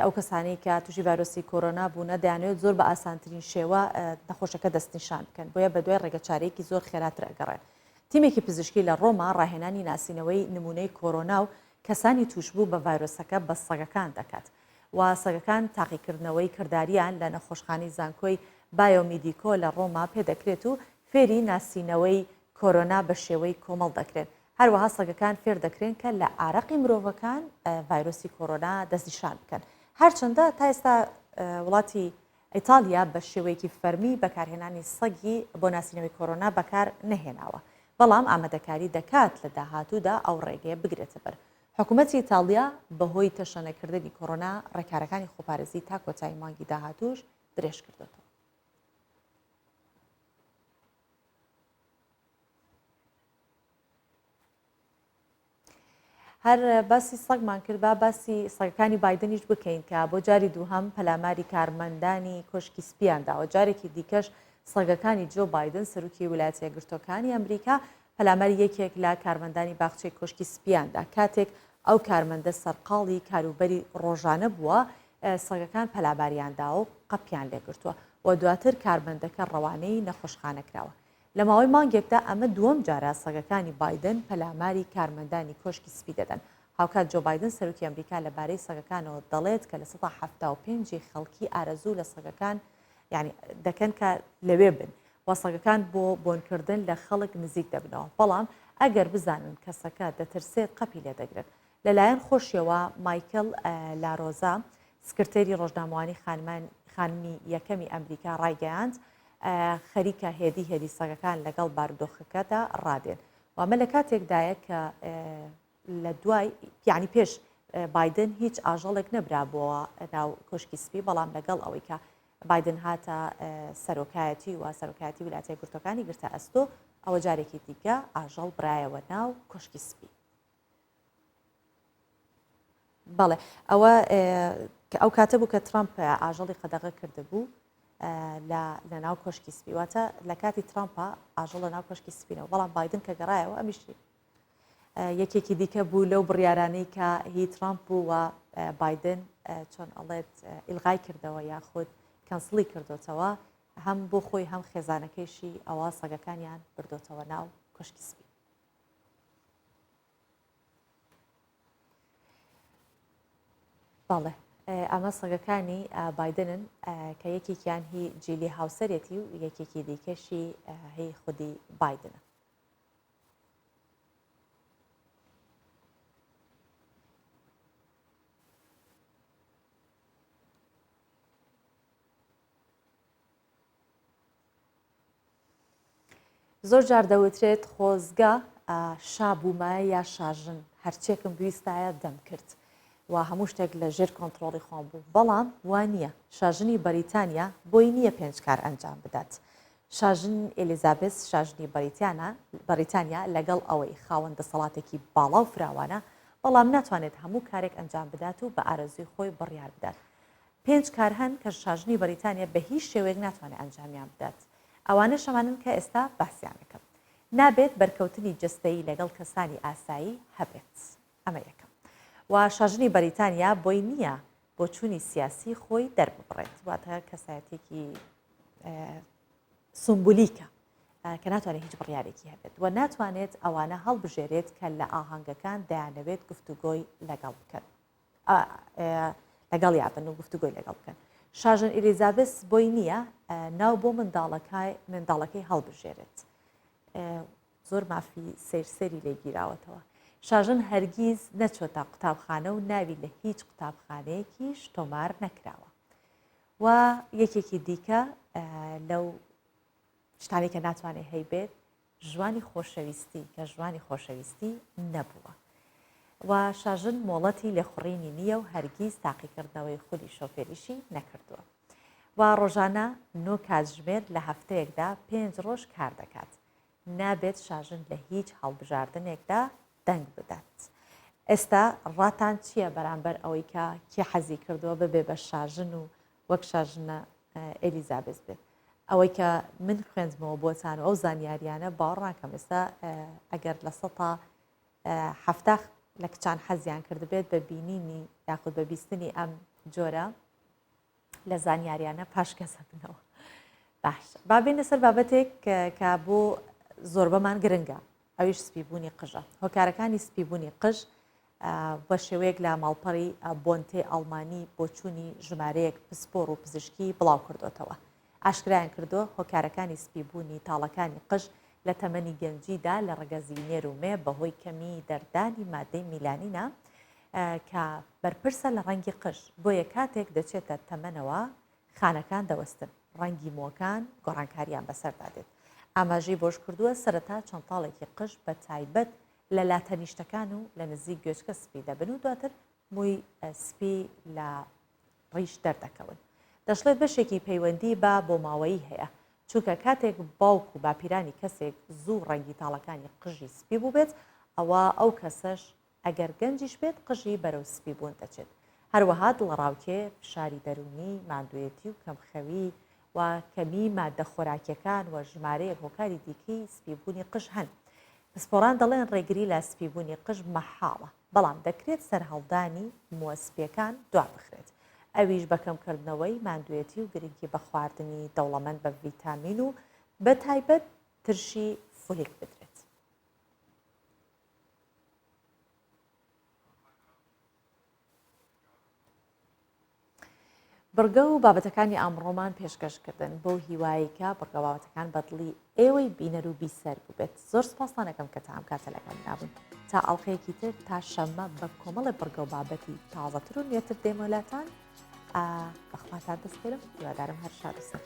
ئەو کەسانەی کە تووشی ڤایرۆسی کۆرۆنا بوونە دەیانوێت زۆر بە ئاسانترین شێوە نەخۆشەکە دەستنیشان بکەن بۆیە بە دوای ڕێگەچارەیەکی زۆر خێراتر ئەگەڕێن. تیمێکی پزیشکی لە ڕۆما ڕاهێنانی ناسینەوەی نمونەی کۆرۆنا و کەسانی توشبوو بە ڤایرۆسەکە بە سەگەکان دەکات و سەگەکان تاقیکردنەوەی کرداریان لە نەخۆشخانەی زانکۆی بایۆمیدیکۆ لە ڕۆما پێدەکرێت و فێری ناسینەوەی کۆرۆنا بە شێوەی کۆمەڵ دەکرێن. هەروەها سەگەکان فێر دەکرێن کە لە ئارەقی مرۆڤەکان ڤایرۆسی کۆرۆنا دەستنیشان بکەن. هەرچەندە تا ئێستا وڵاتی ئیتالیا بە شێوەیەکی فەرمی بەکارهێنانی سەگی بۆ ناسینەوەی کۆرۆنا بەکار نەهێناوە بەڵام ئامادەکاری دەکات لە داهاتوودا ئەو ڕێگەیە بگرێتە بەر. حکوومەتی ئیتالیا بەهۆی تەشەنەکردنی کۆرۆنا ڕێکارەکانی خۆپارێزی تا کۆتایی مانگی داهاتووش درێژ کردوێتەوە. هەر باسی سەگمان کرد با باسی سەگەکانی بایدنیش بکەین کە بۆ جاری دووهەم پەلاماری کارمەندانی کۆشکی سپیاندا و جارێکی دیکەش سەگەکانی جۆ بایدن سەرۆکی ویلایەتە یەکگرتووەکانی ئەمریکا پەلاماری یەکێک لە کارمەندانی باخچەی کۆشکی سپیاندا کاتێک ئەو کارمەندە سەرقاڵی کاروبەری ڕۆژانە بووە سەگەکان پەلاماریاندا و قەپیان لێگرتووە و دواتر کارمەندەکە ڕەوانەی نەخۆشخانەکراوە. لە ماوەی مانگێکدا ئەمە دووەم جارە سەگەکانی بایدن پەلاماری کارمەندانی کۆشکی سپی دەدەن. هاوکات جۆ بایدن سەرۆکی ئەمریکا لەبارەی سەگەکانەوە دەڵێت کە لە 175 خەڵکی ئارەزوو لە سەگەکان یعنی دەکەن کە لەوێ بن و سەگەکان بۆ بۆنکردن لە خەڵک نزیک دەبنەوە بەڵام ئەگەر بزانن کەسەکە دەترسێت قەپی لێ دەگرن. لەلایەن خۆشیەوە مایکل لاڕۆزا سکرتێری ڕۆژنامەوانی خانمی یەکەمی ئەمریکا ڕایگەیاند خەریکە هێدی سەگەکان لەگەڵ بارودۆخەکەدا ڕادێن و ئەمە لە کاتێکدایە کە لە دوای یعنی پێش بایدن هیچ ئاژەڵێک نەبرا بۆ ناو کۆشکی سپی بەڵام لەگەڵ ئەوەی کە بایدن هاتە سەرۆکایەتی و سەرۆکایەتی ویلایەتە یەکگرتووەکانی گرتە ئەستۆ ئەوە جارێکی دیکە ئاژەڵ برایەوە ناو کۆشکی سپی. بەڵێ ئەوە ئەو کاتە بوو کە ترامپ ئاژەڵی قەدەغە کردبوو لە ناو کۆشکی سپی، واتە لە کاتی ترامپە ئاژەڵ لە ناو کۆشکی سپینەوە، بەڵام بایدن کە گەڕایەوە ئەمیشی یەکێکی دیکە بوو لەو بڕیارانەی کە هی ترامپ بوو و بایدن چۆن ئەڵێت ئیلغای کردەوە یاخود کەنسڵی کردوتەوە هەم بۆ خۆی هەم خێزانەکەیشی ئەوە سەگەکانیان بردوتەوە ناو کۆشکی سپی. بەڵێ ئەمە سەگەکانی بایدنن کە یەکێکیان هی جیلی هاوسەرێتی و یەکێکی دیکەشی هی خودی بایدنە. زۆر جار دەوترێت خۆزگە شابوومایە یا شاژن هەرچێکم پێویستایە دەم کرد و هەموو شتێک لە ژێر کۆنتترۆڵی خۆم بوو، بەڵام وان نییە. شاژنی بەریتانیا بۆی نییە 5 کار ئەنجام بدات. شاژن ئێلیزابێس شاژنی بەریتانیا لەگەڵ ئەوەی خاوەن دەسەڵاتێکی باڵا و فراوانە، بەڵام ناتوانێت هەموو کارێک ئەنجام بدات و بە ئارەزوی خۆی بڕیار بدات. 5 کار هەن کە شاژنی بەریتانیا بە هیچ شێوەیەک ناتوانێت ئەنجامیان بدات. ئەوانە شەمانن کە ئێستا باسییانەکەم. نابێت بەرکەوتنی جستەیی لەگەڵ کەسانی ئاسایی هەبێت. ئەمە یەکەم. و شاژنی بەریتانیا بۆی نییە بۆ چوونی سیاسی خۆی دەرببڕێت، واتە کەسایەتێکی سمبولیکە کە ناتوانێت هیچ بڕیارێکی هەبێت و ناتوانێت ئەوانە هەڵبژێرێت کە لە ئاهەنگەکان دەیانەوێت گفتوگۆی لەگەڵ بکەن لەگەڵ یابن و گفتوگۆی لەگەڵ بکەن. شاژن ئێلیزابێس بۆی نییە ناو بۆ منداڵەکەی هەڵبژێرێت. زۆر مافی سەیرسەری لێگیراوەتەوە. شاژن هەرگیز نەچۆتە قوتابخانە و ناوی لە هیچ قوتابخانەیەکیش تۆمار نەکراوە. و یەکێکی دیکە لەو شتانی کە ناتوانێت هەیبێت ژوانی خۆشەویستی کە ژوانی خۆشەویستی نەبووە. و شاژن مۆڵەتی لێخوڕینی نییە و هەرگیز تاقیکردنەوەی خودی شۆفێریشی نەکردووە. و ڕۆژانە 9 کاتژمێر لە هەفتەیەکدا 5 ڕۆژ کار دەکات. نابێت شاژن لە هیچ هەڵبژاردنێکدا دەنگ بدات. ئێستا ڕاتان چییە بەرامبەر ئەوەی کە کێ حەزی کردووە ببێ بە شاژن و وەک شاژنە ئێلیزابێس بێت؟ ئەوەی کە من خوێندمەوە بۆتان و ئەو زانیاریانە باوەڕاکەم ئێستا ئەگەر لە 170 لە کچان حەزیان کردبێت بە بینینی یاخود بە بیستنی ئەم جۆرە لە زانیاریانە پاشکەسە بنەوە. باش با بینە سەر بابەتێک کە بۆ زۆربەمان گرنگە، ئەویش سپیبوونی قژە. هۆکارەکانی سپیبوونی قژ بە شێوەیەک لە ماڵپەڕی بۆنتێ ئەڵمانی بۆ چوونی ژمارەیەک پسپۆڕ و پزیشکی بڵاو کردوتەوە. ئاشکرایان کردو هۆکارەکانی سپیبوونی تاڵەکانی قژ لە تەمەنی گەنجیدا لە ڕگەزینێر و مێ بەهۆی کەمی دەردانی مادەی میلانینە کە بەرپرسە لە ڕەنگی قژ، بۆیە کاتێک دەچێتە تەمەنەوە خانەکان دەوەستن، ڕەنگی مۆکان گۆڕانکاریان بەسەردادێت. ئاماژەی بۆش کردووە سەرەتا چەندتاڵێکی قژ بە تایبەت لە لاتەنیشتەکان و لە نزیک گوێچکە سپی دەبن و دواتر مووی سپی لە ڕیش دەردەکەون. دەشڵێت بەشێکی پەیوەندی بۆ ماوەیی هەیە، چونکە کاتێک باوک و باپیرانی کەسێک زوو ڕەنگی تاڵەکانی قژی سپی بوو بێت، ئەوە ئەو کەسەش ئەگەر گەنجیش بێت قژی بەرەو سپی بوون دەچێت. هەروەها دڵڕاوکێ، فشاری دەرونی، ماندوێتی و کەمخەوی و کەمی مادە خۆراکیەکان و ژمارەیەک هۆکاری دیکەی سپیبوونی قژ هەن. پسپۆڕان دەڵێن ڕێگری لە سپیبوونی قژ مەحاڵە، بەڵام دەکرێت سەرهەڵدانی مووەسپیەکان دوا بخرێت. ئەویش بەکەمکردنەوەی ماندوێتی و گرنگی بە خواردنی دەوڵەمەند بە ڤیتامین و بە تایبەت ترشی فۆلیک بدرێت. بڕگە و بابەتەکانی ئامڕۆمان پێشکەشکردن بۆ هیواییکە بڕگە بابەتەکان بەدڵی ئێوەی بینەر و بیسەر ببێت. زۆر سپاسانەکەم کە تا ئەم کاتە لەگەڵ نابن. تا ئەڵقەیەکی تر تا شەممە بە کۆمەڵی بڕگە و بابەتی تازەتر و نوێتر دێمەلاتان بەخواتان دەستێرم، هیوادارم هەر شاد و سەر.